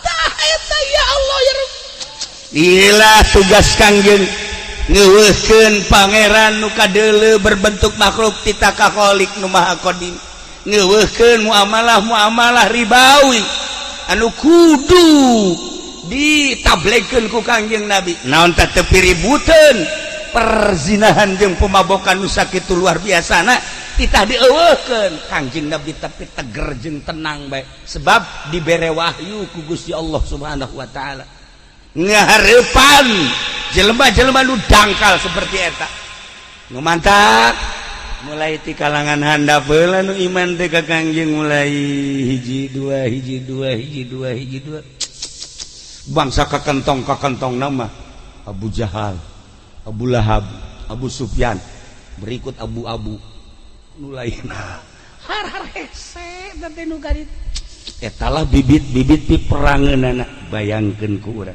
tah eta ya Allah ya Rabb inilah tugas Kangjeng ngeuweuhkeun pangeran nu kadeuleu berbentuk makhluk titaka kholik nu maha qadim ngeuweuhkeun muamalah ribawi anu kudu ditablegkeun ku Kangjeng Nabi naon teh teu piributeun perzinahan jeung pemabokan nu sakitu luar biasana titah dieuweuhkeun Kangjeng Nabi tapi teger jeung tenang bae sebab dibere wahyu ku Gusti Allah Subhanahu wa taala ngahareupan jelema-jelema nu dangkal seperti eta nu mantap mulai ti kalangan handap heula nu iman teh ka Kangjeng mulai hiji dua bangsa kakentong nama Abu Jahal Abu Lahab Abu Sufyan berikut Abu nu lainna har hese teh nu garit eta lah bibit-bibit peperangeunana bayangkeun ku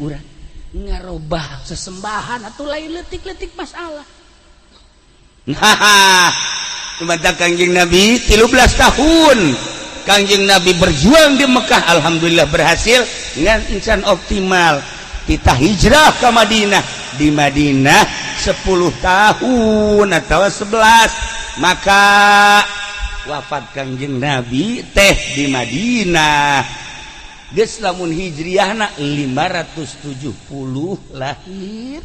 urang ngarobah sesembahan atuh lain leutik-leutik masalah. Nah, mantap Kangjeng Nabi 13 tahun Kangjeng Nabi berjuang di Mekah alhamdulillah berhasil dengan insan optimal kita hijrah ke Madinah di Madinah 10 tahun atau 11 maka wafat Kangjeng Nabi teh di Madinah geus lamun hijriahna 570 lahir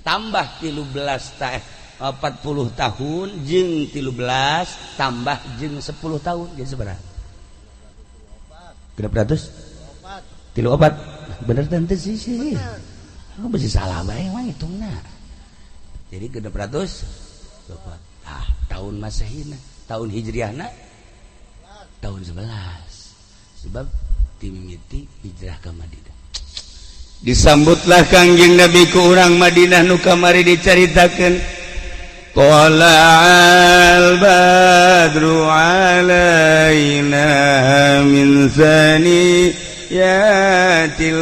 tambah 13 teh 40 tahun jeung 13 tambah jeung 10 tahun jadi seberapa? Berapa ratus? 34 bener tante sih aku masih salah bae mah hitungna jadi 600 tahun Masehina tahun Hijriahna tahun 11 sebab timimiti hijrah ke Madinah disambutlah Kangjeng Nabi ku urang Madinah nu kamari dicaritakeun Tala'al badru alaina min saniyatil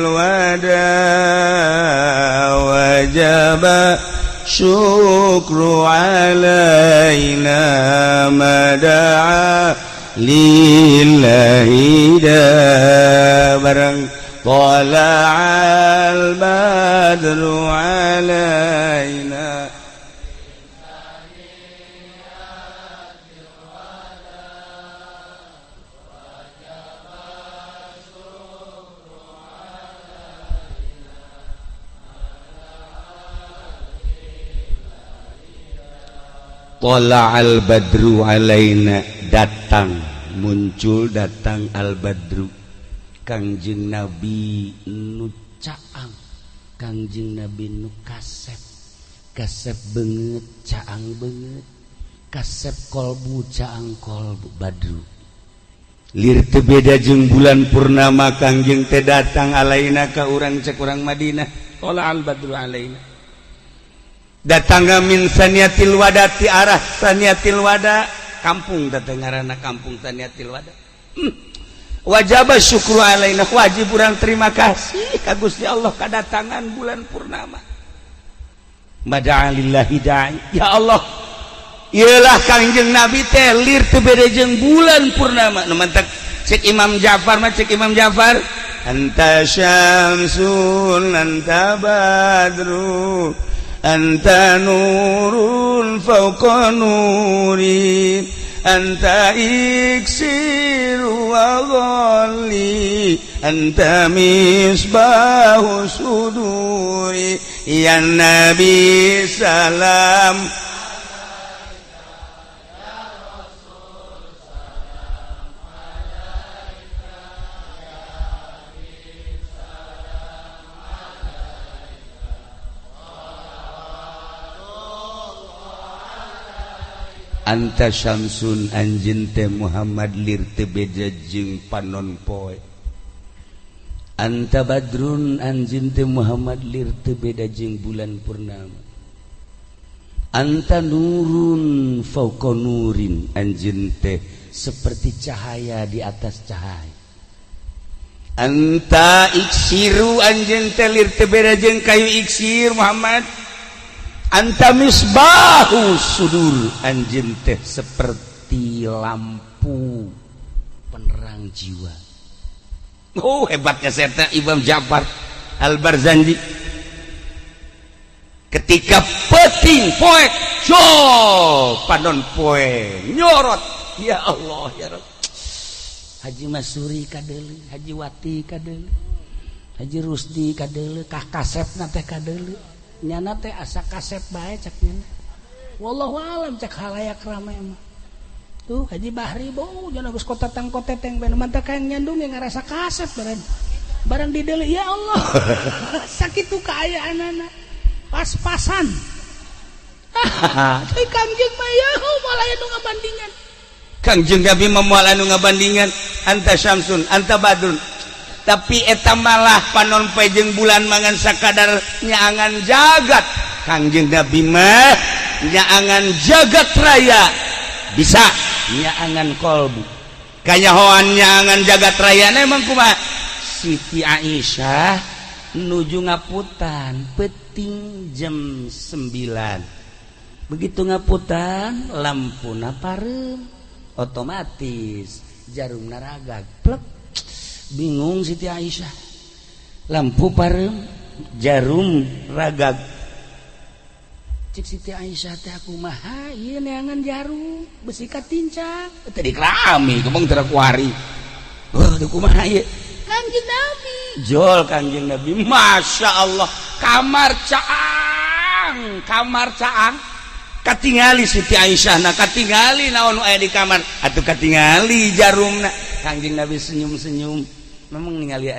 wada wajaba syukru alaina mada'a lillahi da barang Tala'al badru alaina Tala'al badru alaina datang muncul datang al badru Kangjeng Nabi nu caang Kangjeng Nabi nu kasep beungeut caang beungeut kasep kolbu caang kolbu badru lir teu beda jeung bulan purnama Kangjeng teh datang alaina ka urang cek urang Madinah Tala'al badru alaina datang min saniyatil wada ti arah saniyatil wada kampung datang ngaranna kampung saniyatil wada wajib syukru alaina wajib urang terima kasih ka Gusti Allah kadatangan bulan purnama mada'a lillahi da'i ya Allah ieulah Kangjeng Nabi teh lir teu beda jeung bulan purnama nu mantak cek Imam Ja'far anta syamsun anta badru anta nurun fawqa nuri anta iksiru wa ghalli anta misbahu suduri ya nabi salam anta syamsun anjeun teh Muhammad lir teu beda jeung panon poe anta badrun anjeun teh Muhammad lir teu beda jeung bulan purnama anta nurun fauqa nurin anjeun teh seperti cahaya di atas cahaya anta iksiru anjeun teh lir teu beda jeung kayu iksir Muhammad anta misbahu sudur anjeun teh seperti lampu penerang jiwa. Oh hebatnya saya Imam Ja'far Al-Barzanji ketika peting poe panon poe nyorot ya Allah ya Rabb Haji Masuri kadeuleu Haji Wati kadeuleu Haji Rusdi kadeuleu kah kasepna teh kadeuleu nyana teh asa kasep bae cak nyana wallahu alam cak halayak ramai mah tuh Haji Bahri bau jangan geus kota tangkoteteng ben mantap kaeng nyandung yang ngarasa kasep barang di deuleu ya Allah sakitu kaayaanana pas-pasan teh Kangjeng mah ya malah anu ngabandingan Kangjeng Nabi mah moal anu ngabandingan anta syamsun anta badrun tapi eta malah panon poe jeung bulan mangan sakadar nyaangan jagat Kangjeng Nabi mah nyaangan jagat raya bisa nyaangan kolbu kanyahoan nyaangan jagat raya emang kumaha Siti Aisyah nuju ngaputan peting jam 9 begitu ngaputan lampuna pareum otomatis jarumna ragag plek bingung Siti Aisyah lampu pareum jarum ragag cik Siti Aisyah teh kumaha ieu neangan jarum besi katincang teh dikrami kemong teu kuari teu kumaha ieu Kangjeng Nabi jol Kangjeng Nabi Masya Allah kamar caang katingali Siti Aisyah na katingali naon aya di kamar atuh katingali jarumna Kangjeng Nabi senyum-senyum memang ningali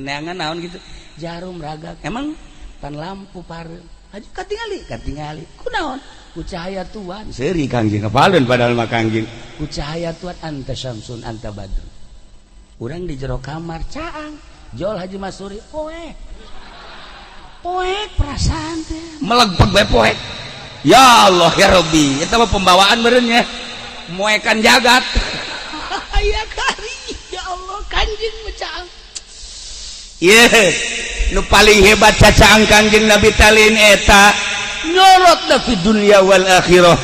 neangan naon gitu jarum ragag emang pan lampu pareum aja katingali kunaon ku cahaya Tuhan seuri Kangjeng ngapaleun padahal mah Kangjeng ku cahaya Tuhan anta syamsun anta badr urang di jero kamar caang jol Haji Masuri poek perasaan teh melegpeg bae poek ya Allah ya Rabbi eta mah pembawaan meureun nya moekan jagat aya kari ya Allah Kangjeng caang nu paling hebat cacaang Kangjeng Nabi talin eta nyorot da fi dunya wal akhirah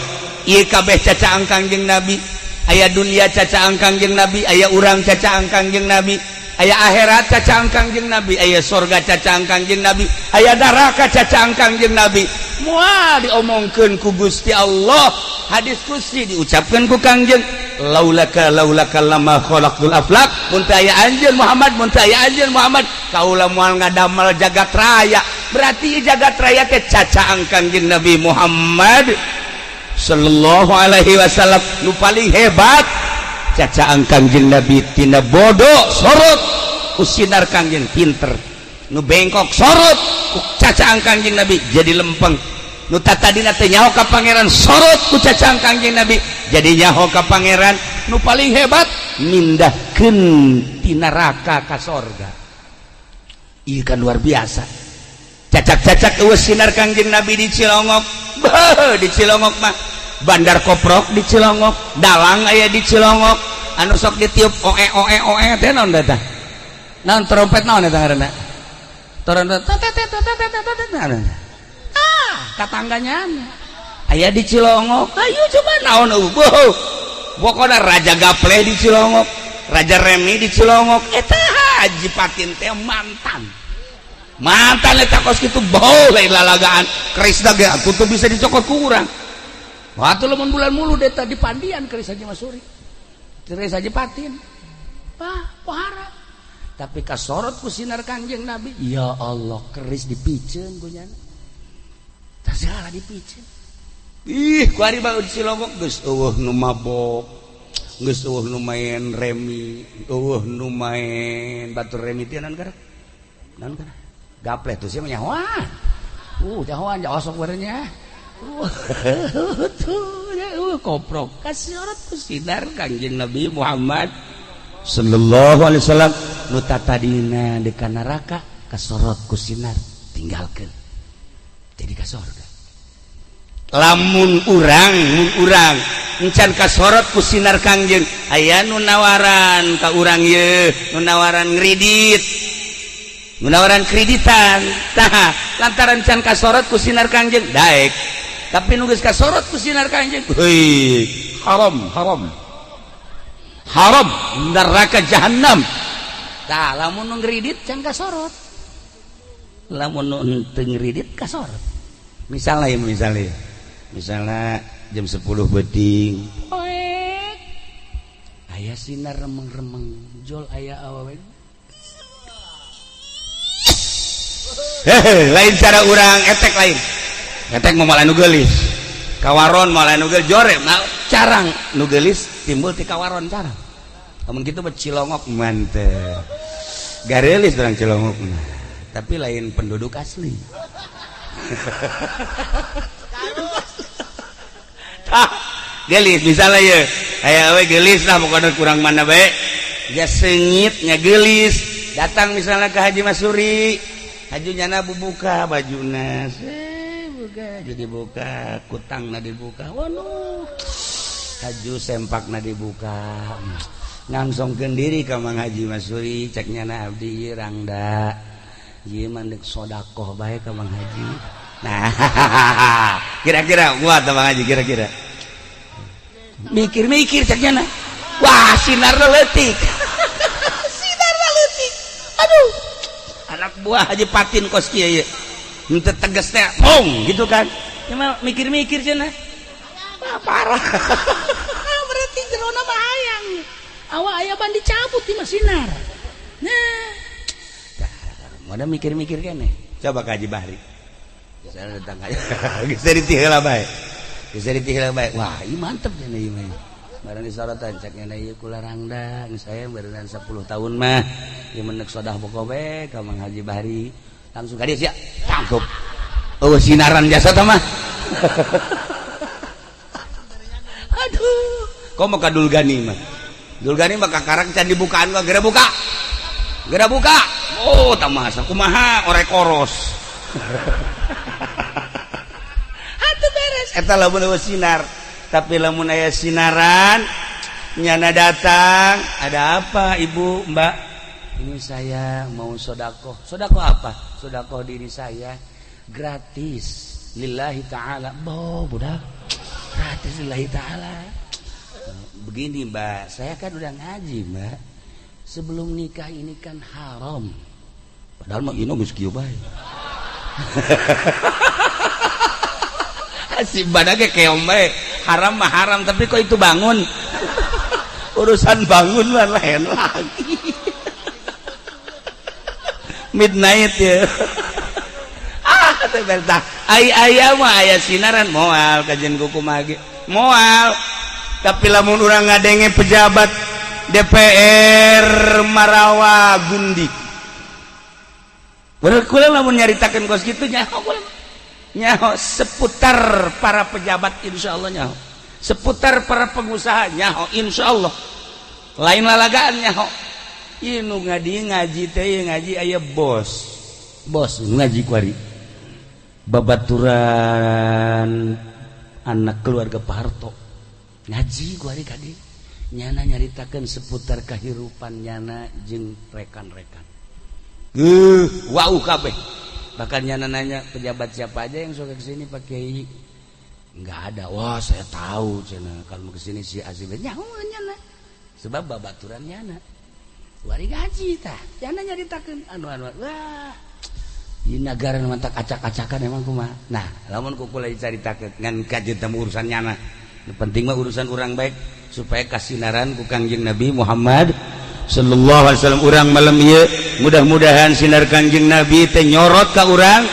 ieu kabeh cacaang Kangjeng Nabi aya dunia cacaang Kangjeng Nabi aya urang cacaang Kangjeng Nabi aya akhirat cacaang Kangjeng Nabi aya surga cacaang Kangjeng Nabi aya neraka cacaang Kangjeng Nabi moal diomongkeun ku Gusti Allah hadis kursi diucapkeun ku Kangjeng laulaka lama khalaqtul aflaq mun teu aya anjeun Muhammad kaula moal ngadamel jagat raya berarti jagat raya teh cacaang Kangjeng Nabi Muhammad sallallahu alaihi wasallam nu paling hebat cacaang Kangjeng Nabi tina bodoh sorot ku sinar Kangjeng pinter nu bengkok sorot ku cacaang Kangjeng Nabi jadi lempeng nu tatadina teh nyaho ka pangeran sorot ku cacaang Kangjeng Nabi jadi nyaho ka pangeran nu paling hebat mindahkeun ti neraka ka sorga ieu kan luar biasa cacak-cacak eueuh sinar Kangjeng Nabi di Cilongok di Cilongok mah Bandar Koprok di Cilongok dalang aya di Cilongok anu sok ditiup oe teh naon tah naon trompet naon eta ngaranna trompet katangganya aya di Cilongok ayo coba naon pokona Raja Gapleh di Cilongok Raja Remi di Cilongok eta Haji Patin teh mantan eta kos kitu boleh lalagaan keris dage atuh tuh bisa dicokot ku urang. Waktu lamun bulan mulu deta di Pandian keris Haji Masuri. Keris Haji Patin. Pohara. Tapi kasorot ku sinar Kangjeng Nabi. Ya Allah, keris dipikeun ku nyana. Tah segala dipikeun. Ih, ku ari bae di Cilongok geus eueuh nu mabok. Geus eueuh nu main remi, eueuh nu main batur remi teh naon kana? Naon kana? Gapleh tuh sia nyahoan. Nyahoan osok barenya. Tuh, koprok kasorot ku sinar Kangjeng Nabi Muhammad sallallahu alaihi wasallam nu tatadina di kana neraka kasorot ku sinar tinggalkeun jadi ka surga. Lamun urang encan kasorot ku sinar Kangjeng aya nu nawaran ka urang ye nu nawaran ngridit nu nawaran kreditan tah lantaran can kasorot ku sinar Kangjeng daek tapi nu geus kasorot ku sinar Kangjeng heuy haram neraka jahanam. Tah lamun nu ngridit can kasorot. Lamun nu teu ngridit kasorot. Misalna jam 10 beuting. Aya sinar remeng-remeng jol aya awewe. Lain cara urang etek lain. Etek mau malah nu geulis. Kawaron malah nu geulis jore carang nu geulis timbul ti kawaron carang. Lamun kitu mah Cilongok mantep. Garelis orang Cilongok. Tapi lain penduduk asli. Tah, gelis misalnya ya. Aya we gelis lah pokoknya kurang mana bae. Dia sengit nya gelis. Datang misalnya ke Haji Masuri. Hajunyana bubuka bajuna. Buka jadi buka, kutangna dibuka. Waduh. Haju sempakna dibuka. Ngangsongkeun diri ka Mang Haji Masuri cek nyana abdi rangda ieu mah deuk sedekah bae ka Mang Haji. Nah, kira-kira kuat Mang Haji kira-kira. Mikir-mikir cek nyana. Wah, sinar leutik. Sinar leutik. Aduh. Anak buah Haji Patin kos kieu ye. Henteu tegas teh, pong gitu kan. Cuma mikir-mikir cenah. Parah. Berarti jerona bahayang. Awak aya ban dicabut di Sinar. Nah. Moda mikir-mikir kene. Coba ka Haji Bahri. Saya datang aja. Geus ditihela bae. Wah, ieu mantep cenah ieu mah. Barang disorotan cek nya ieu kula rangda, saya berenang 10 tahun mah. Ieu menek sodah bokobe ka Mang Haji Bahri. Langsung ka dieu sia. Cangkup. Oh, sinaran jasa tah mah. Aduh, kok mau kadul gani mah? Dul gani mah kakarang can dibukaan gak gera buka. Oh, tamasa kumaha orek koros. Hatu beres. Eta lamun eueuh sinar, tapi lamun aya sinaran nyana datang, ada apa Ibu, Mbak? Ini saya mau sedekah. Sedekah apa? Sedekah diri saya gratis lillahi taala. Budak. Gratis lillahi taala. Begini Mbak, saya kan udah ngaji Mbak. Sebelum nikah ini kan haram. Padahal mah ino geus kieu bae. Si badage keong bae. Haram mah haram, tapi kok itu bangun. Urusan bangun mah lain lagi. Midnight ya. Teh aya mah aya sinaran moal kajian kumaha ge. Moal. Tapi lamun urang ngadenge pejabat DPR Marawa Gundi. Bener kula lamun nyaritakeun kos kitu nyaho seputar para pejabat insyaallah nyaho. Seputar para pengusaha nyaho insyaallah. Lain lalagaan nyaho. Ieu nu ngaji teh ngaji aya bos. Bos ngaji kuari. Babaturan anak keluarga Pak Harto. Ngaji kuari kadi nyana nyaritakeun seputar kahirupan nyana jeung rekan-rekan. Wau kabeh. Bahkan nyana nanya pejabat siapa aja yang suka kesini Pak Kiai. Enggak ada. Wah, saya tahu cenah kalau mau kesini si Azim nyaho nyana. Sebab babaturan nyana. wari gaji tah jangan nyaritakeun anu wah di negara mantak acak-acakan emang kumaha nah lamun kukula dicaritakeun ngan kajeun teh urusan nyana penting mah urusan urang baik supaya kasinaran ku Kangjeng Nabi Muhammad sallallahu alaihi wasallam urang malam ieu mudah-mudahan sinar Kangjeng Nabi teh nyorot ka urang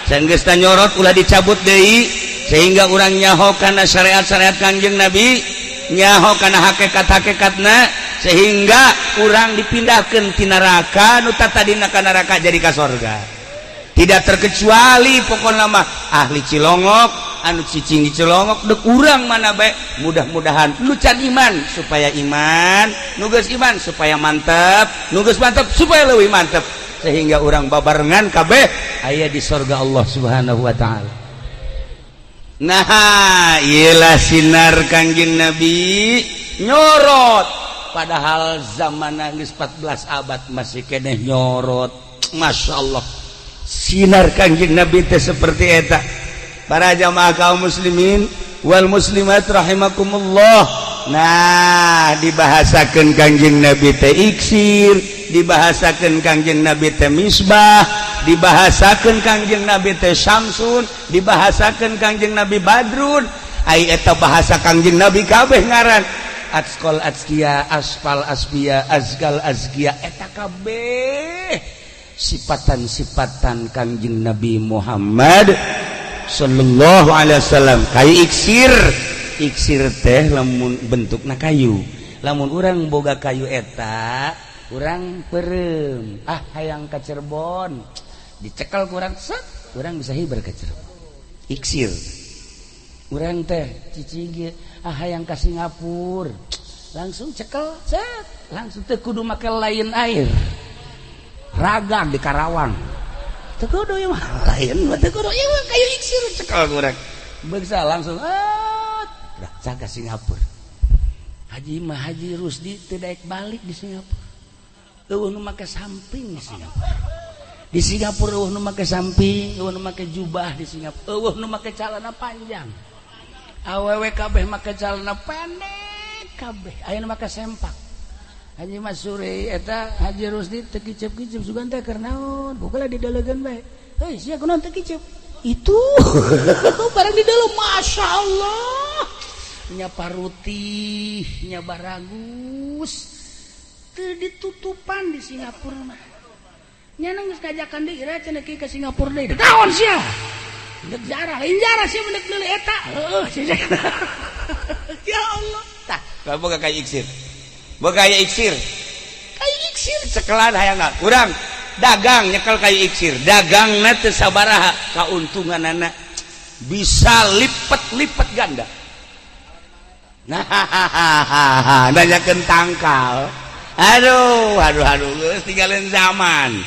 saenggeus teh nyorot ulah dicabut deui sehingga urang nyaho kana syariat-syariat Kangjeng Nabi nyaho kana hakikat-hakikatna sehingga urang dipindahkeun ti neraka nu tadina ka neraka jadi ka surga tidak terkecuali pokokna mah ahli Cilongok anu cicing Cilongok dek urang mana bae mudah-mudahan nu can iman supaya iman nu geus iman supaya mantep nu geus mantep supaya leuwih mantep sehingga urang babarengan kabeh aya di surga Allah Subhanahu wa taala. Nah iyalah sinar Kangjeng Nabi nyorot padahal zaman geus 14 abad masih keneh nyorot. Masya Allah sinar Kangjeng Nabi teh seperti eta. Para jamaah kaum muslimin wal muslimat rahimakumullah. Nah dibahasakeun Kangjeng Nabi teh iksir, dibahasakeun Kangjeng Nabi teh misbah, dibahasakeun Kangjeng Nabi teh Syamsun, dibahasakeun Kangjeng Nabi Badrun. Ai eta bahasa Kangjeng Nabi kabeh ngaran. Atqal atskia, asfal asbiya, azgal azkia eta kabeh sifatan-sifatan Kangjeng Nabi Muhammad sallallahu alaihi wasallam. Kayu iksir, iksir teh lamun bentukna kayu. Lamun urang boga kayu eta, urang peureum. Ah hayang ka Cirebon. Dicekel ku urang set, urang bisa hibar ka Cirebon. Iksir. Urang teh cicing ah hayang ka Singapura. Langsung cekel set, langsung teh kudu make lain air. Ragang di Karawang. Teu kudu ieu mah lain, teu kudu ieu mah kayu iksir cekel ku urang. Beungsa langsung dah jaga Singapura. Haji Rusdi teu daek balik di Singapura. Eueuh nu make samping di Singapura. Di Singapura eueuh nu make samping, eueuh nu make jubah di Singapura, eueuh nu make calana panjang. Awewe kabeh make calana pendek kabeh, aya nu make sempak. Haji Masuri eta Haji Rusdi teu kicep-kicep sugan teh keur naon? Bukalah didalegeun bae. Heuh sia kunaon teu kicep? Itu barang di dalam Masya Allah nya parutih nya baragus teu ditutupan di Singapura mah nya geus kajakan deui ira cenah kieu ka Singapura deui naon sia dek jarah lain jarah sia mendek leuli eta heuh sia ya Allah tah boga kayu iksir boga kayu iksir cekelan hayangna urang dagang nyekel kayu iksir dagangna teu sabaraha kauntunganana bisa lipat ganda. Nah nanyakeun tangkal aduh geus tinggalin zaman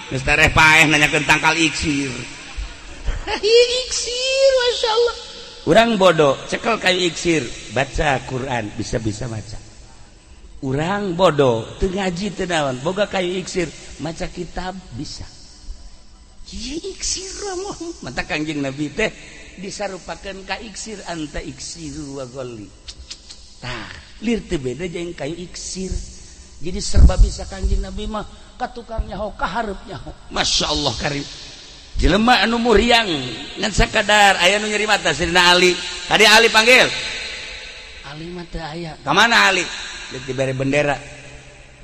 geus tareh paeh nanyakeun tangkal iksir. Iksir masyaallah urang bodoh cekel kayu iksir baca Quran bisa maca. Urang bodoh teu ngaji teu naon boga kayu iksir maca kitab bisa. Ieu iksir mah mata Kangjeng Nabi teh disarupakeun ka iksir anta iksiru wa ghalli. Tah, lir teu beda jeung kayu iksir. Jadi serba bisa Kangjeng Nabi mah ka tukang nyaho ka hareup nyaho. Masyaallah karim. Jelema anu muriang ngan sakadar aya nu nyeri mata Sayyidina Ali. Tadi Ali panggil. Ali mah teu aya. Ka mana Ali? Diberi bendera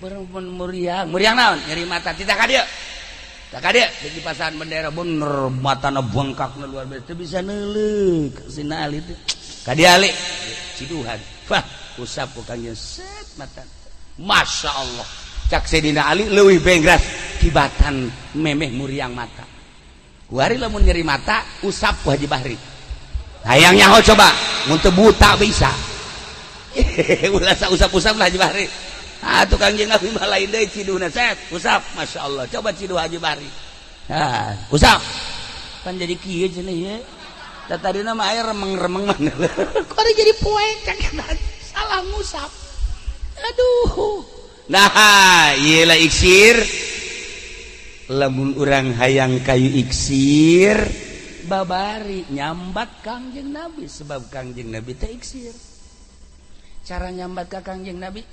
muriang naon nyeri mata tidak ka dieu di pasangan bendera bener matana bengkakna luar biasa teu bisa neuleuk sina Ali teh ka dieu Ali ciduhan wah usap ku Kangjeng set mata Masya Allah cak Sayyidina Ali leuwih bengras kibatan memeh muriang mata kuari lamun nyeri mata usap ku Haji Bahri hayang nyaho coba mun teu buta bisa ulah usap-usap lah Haji Bahri. Tukang jeung Nabi mah lain deui ciduhna set, usap. Masya Allah. Coba ciduh Haji Bahri. Usap. Kan jadi kieu cenah ieu. Da tadina mah aya remeng-remeng mah. Kok jadi poek salah ngusap. Aduh. Nah, ieu lah iksir. Lamun urang hayang kayu iksir, babari nyambat Kangjeng Nabi sebab Kangjeng Nabi teh iksir. Cara nyambat ka Kangjeng Nabi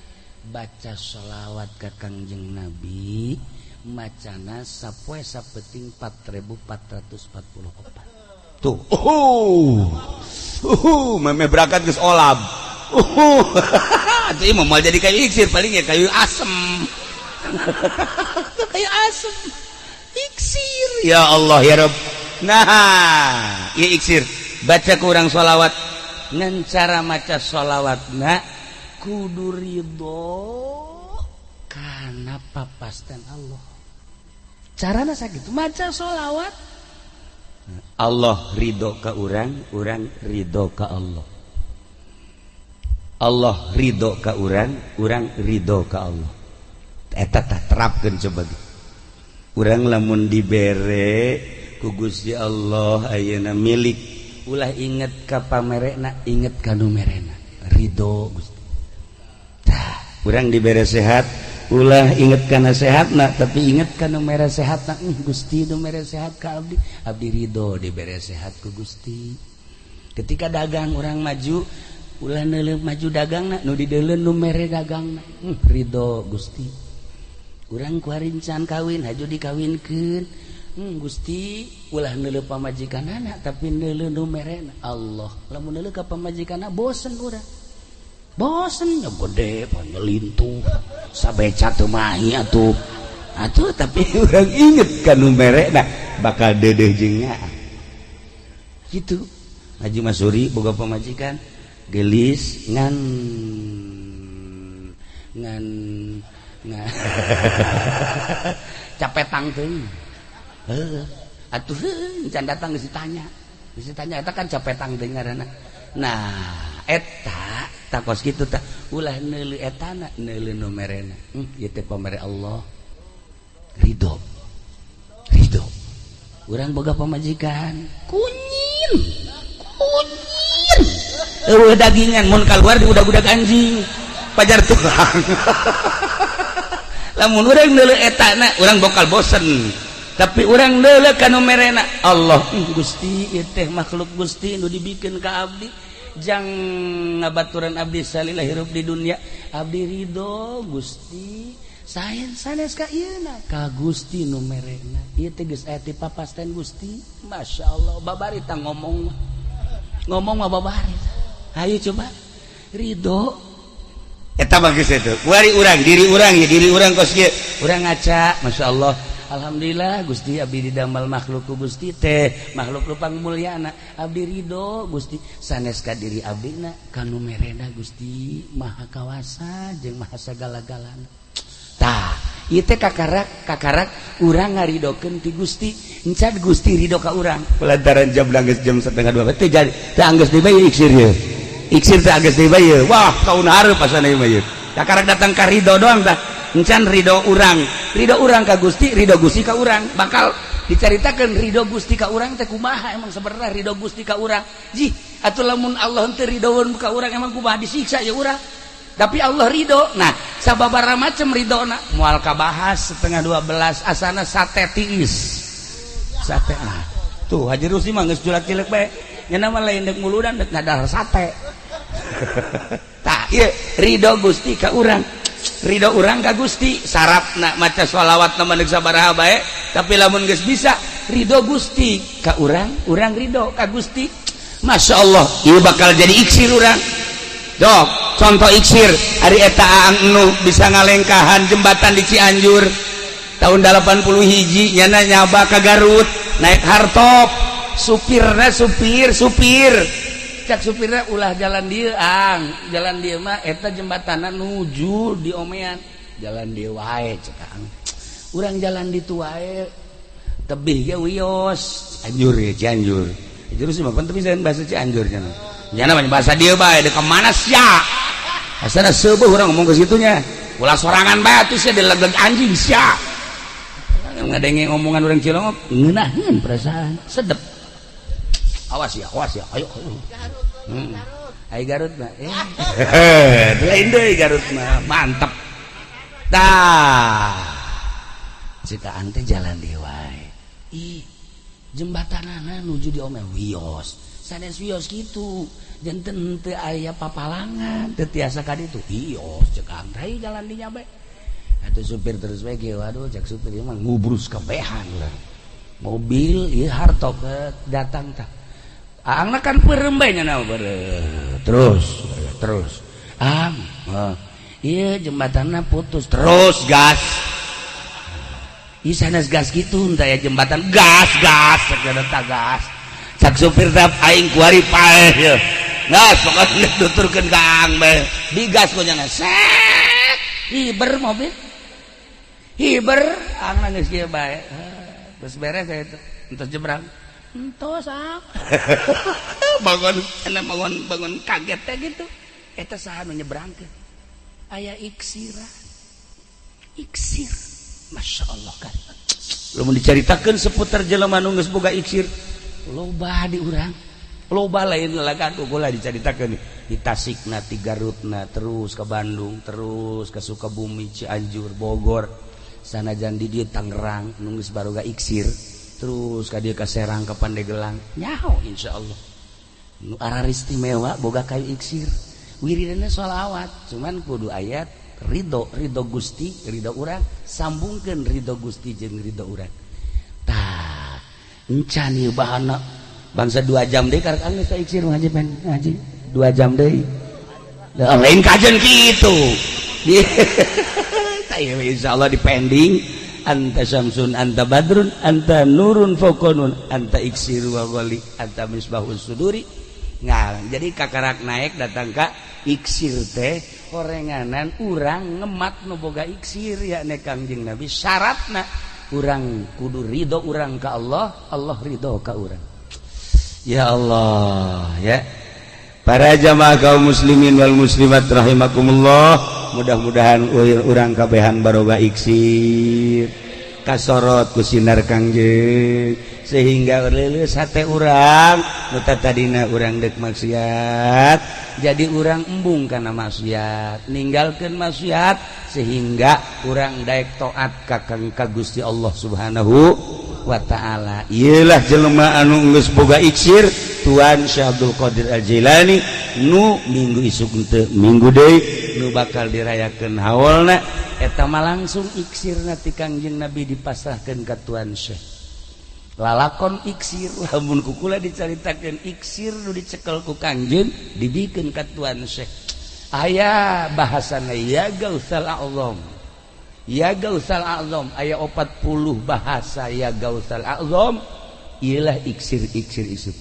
baca sholawat ka Kangjeng Nabi macana sapoe sapeting 4444 tuh meme berangkat geus olab atuh imam mau jadi kayu iksir paling ya kayu asem kayu asem iksir ya Allah ya Rabb. Nah ieu iksir baca ku urang sholawat ngan cara maca sholawatna kudu ridho karena papastan Allah. Carana sakitu maca sholawat Allah ridho ka urang ridho ka Allah. Allah ridho ka urang ridho ka Allah. Eta tah terapkeun coba. Urang lamun dibere ku Gusti Allah ayeuna milik ulah inget ka pamerena inget ka nu merena ridho Gusti. Urang dibere sehat ulah inget kana sehatna tapi inget kana mere sehatna Gusti nu mere sehat ka abdi ridho dibere sehat ku Gusti. Ketika dagang urang maju ulah neuleuh maju dagangna nu dideuleuh nu mere dagangna ridho Gusti. Urang ku harincan kawin haju dikawinkeun Gusti ulah neuleuh pamajikanana tapi neuleuh nu merena Allah. Lamun neuleuh ka pamajikanna bosen urang. Bosen nya gede panyelintuh sabeca teu mahi atuh tapi urang inget ka nu merena bakal deudeuh jeung nyaah kitu. Haji Masuri boga pamajikan gelis ngan capetang teuing atuh can datang geus ditanya eta kan capetang teuing ngaranna. Nah eta takos kitu tah ulah neuleuh etana neuleuh nu merena ieu teh pamere Allah ridho. Urang boga pamajikan kunyil eueuh dagingan mun kaluar di budak-budak anjing pajar tukang lamun urang neuleuh etana urang bokal bosen tapi urang neuleuh ka nu merena Allah Gusti ieu teh makhluk Gusti nu dibikeun ka abdi jang ngabaturan abdi salillah hirup di dunia abdi ridho Gusti sanes ka ieuna ka Gusti nu merena ieu teh geus aya ti papasten Gusti masyaallah babarita ngomong mah babarita hayu coba ridho eta bagus itu kuari urang diri urang kos kieu urang ngaca masyaallah alhamdulillah Gusti abdi didamel makhluk ku Gusti teh makhluk lupang mulyana abdi ridho Gusti sanes ka diri abdina kanu merena Gusti maha kawasa jeung maha sagala-galana. Tah ieu teh kakarak urang ngaridokeun ti Gusti encan Gusti ridho ka urang lantaran jam geus jam 1:30 teh jadi teh anggeus dibayar iksir teh anggeus dibayar wah kauna hareup asana ieu mah ieu kakarak datang ka ridho doang tah encan ridho urang ka Gusti ridho Gusti ka urang bakal dicaritakeun ridho Gusti ka urang teh kumaha emang sebenarnya ridho Gusti ka urang jih atuh lamun Allah teu ridhoeun ka urang emang kumaha disiksa ya urang tapi Allah ridho. Nah sababaraha macam ridhona moal kabahas 11:30 asana sate tiis sate tuh Haji Rusdi mah geus julak cileuk bae nya nama lain deuk muludan deuk ngadar sate tah ieu ridho Gusti ka urang ridho urang ka Gusti sarapna maca sholawat na maneg sabaraha bae tapi lamun geus bisa ridho Gusti ka urang ridho ka Gusti masyaallah ieu bakal jadi iksir urang. Dok contoh iksir hari eta aang nu bisa ngalengkahan jembatan di Cianjur tahun 81 nyana nyaba ka Garut naik hardtop supirna supir cak supirna ulah jalan dieu jalan dieu mah eta jembatanna nuju di omean jalan dieu wae cek aang urang jalan ditu wae tebih ge wios Cianjur terus mah pan teu bisa bahasa Cianjur cenah nya namanya bahasa dieu bae de kemana sia asana seueuh urang ngomong ke situnya ulah sorangan bae atuh sia dilegeg anjing sia ngadenge ngomongan urang Cilongok ngeunaheun perasaan sedep awas ya ayo ai Garut mah lain deui Garut mah mantep tah cikaan teh jalan deui wae ih jembatanana nuju di omel wios sanes wios gitu janten teu aya papalangan teu tiasa ka ditu ios cek angrai jalan di nyabe atuh supir terus we ge waduh cek supir ieu mah ngubrus kabehan lah mobil ieu harto ke datang tah aangna kan peureum bae nya terus ieu jembatanna putus terus gas ieu sanes gas kitu tah aya jembatan gas cek eta gas cak supir teh aing kuari paeh ye gas pokoknya tuturkeun ka aang bae digas ku nya set hiber mobil hiber aangna geus kieu bae geus beres eta entos jebrang entos bangun kaget teh gitu eta saha nu nyebrangkeun aya iksir Masya Allah kan lamun dicaritakeun seputar jelema nu geus boga iksir loba di urang loba lain lagaduh gula dicaritakeun di Tasikna ti Garutna terus ke Bandung terus ke Sukabumi Cianjur Bogor sanajan di dieu Tangerang nu geus baroga iksir terus ka dieu ka Serang ka Pandeglang nyaho insyaallah nu araristimewa boga kayu iksir wiridana sholawat cuman kudu ayat ridho Gusti ridho urang sambungkeun ridho Gusti jeung ridho urang tah encan ieu bahana bangsa 2 jam deui karek geus ka iksir ngaji pen ngaji 2 jam deui lain kajen kitu tah ieu insyaallah dipending anta syamsun anta badrun anta nurun fauqanun anta iksir wa ghali anta misbahus suduri ngarang jadi kakarak naik datang ka iksir teh horenganan urang ngemat nu boga iksir ya ne Kangjeng Nabi syaratna urang kudu ridho urang ka Allah Allah ridho ka urang ya Allah ya para jamaah kaum muslimin wal muslimat rahimakumullah mudah-mudahan urang kabehan baroga iksir kasorot ku sinar Kangjeng sehingga leuleus hate urang nu tadina urang deuk maksiat jadi urang embung kana maksiat ninggalkeun maksiat sehingga urang daek taat ka Gusti Allah Subhanahu wa taala ieulah jelema anu geus boga iksir Tuan Syekh Abdul Qadir Al-Jilani nu minggu isuk teu minggu deui nu bakal dirayakeun haulna eta mah langsung iksirna ti Kangjeng Nabi dipasrahkeun ka Tuan Syekh lalakon iksir lamun kukula dicaritakeun iksir nu dicekel ku Kangjeng dibikeun ka Tuan Syekh aya bahasana ya Gausal A'zam aya 40 bahasa ya Gausal A'zam ialah iksir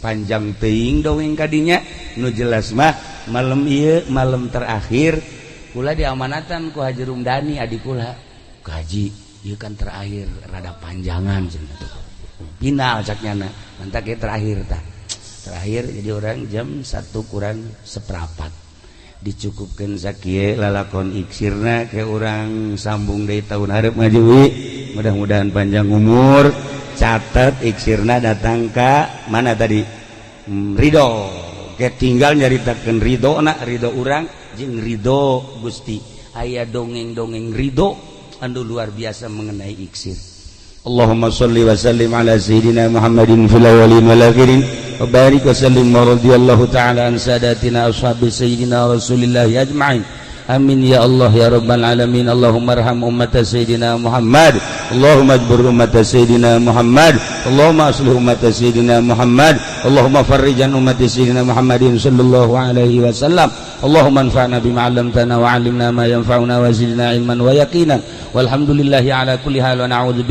panjang teuing dongeng kadinya nu jelas mah malam ieu malam terakhir kula diamanatan ku Haji Rumdani adik kula kaji ieu kan terakhir rada panjangan cenah tuh final caknyana mantak ke terakhir jadi orang jam 1 kurang seperempat dicukupkan sakieu lalakon iksirna ke orang sambung dari tahun hareup ngaji mudah-mudahan panjang umur catat iksirna datang ka mana tadi ridho ke tinggal nyaritakeun ridho urang jeung ridho Gusti aya dongeng-dongeng ridho anu luar biasa mengenai iksir Allahumma sholli wa sallim ala sayyidina Muhammadin fil awwalin wal akhirin wa barik wa sallim wa radhiyallahu ta'ala an sadatina ashabi sayyidina Rasulillah ajma'in amin ya Allah ya rabbal alamin Allahumma arham ummata sayyidina Muhammad Allahumma ajbur ummata sayyidina Muhammad Allahumma aslih ummata sayyidina Muhammad Allahumma farrijan ummati sayyidina Muhammadin sallallahu alaihi wasallam Allahumma anfa'na bima 'allamtana wa 'allimna ma yanfa'una wa zidna ilman wa yaqinan walhamdulillahi ala kulli hal wa na'udzu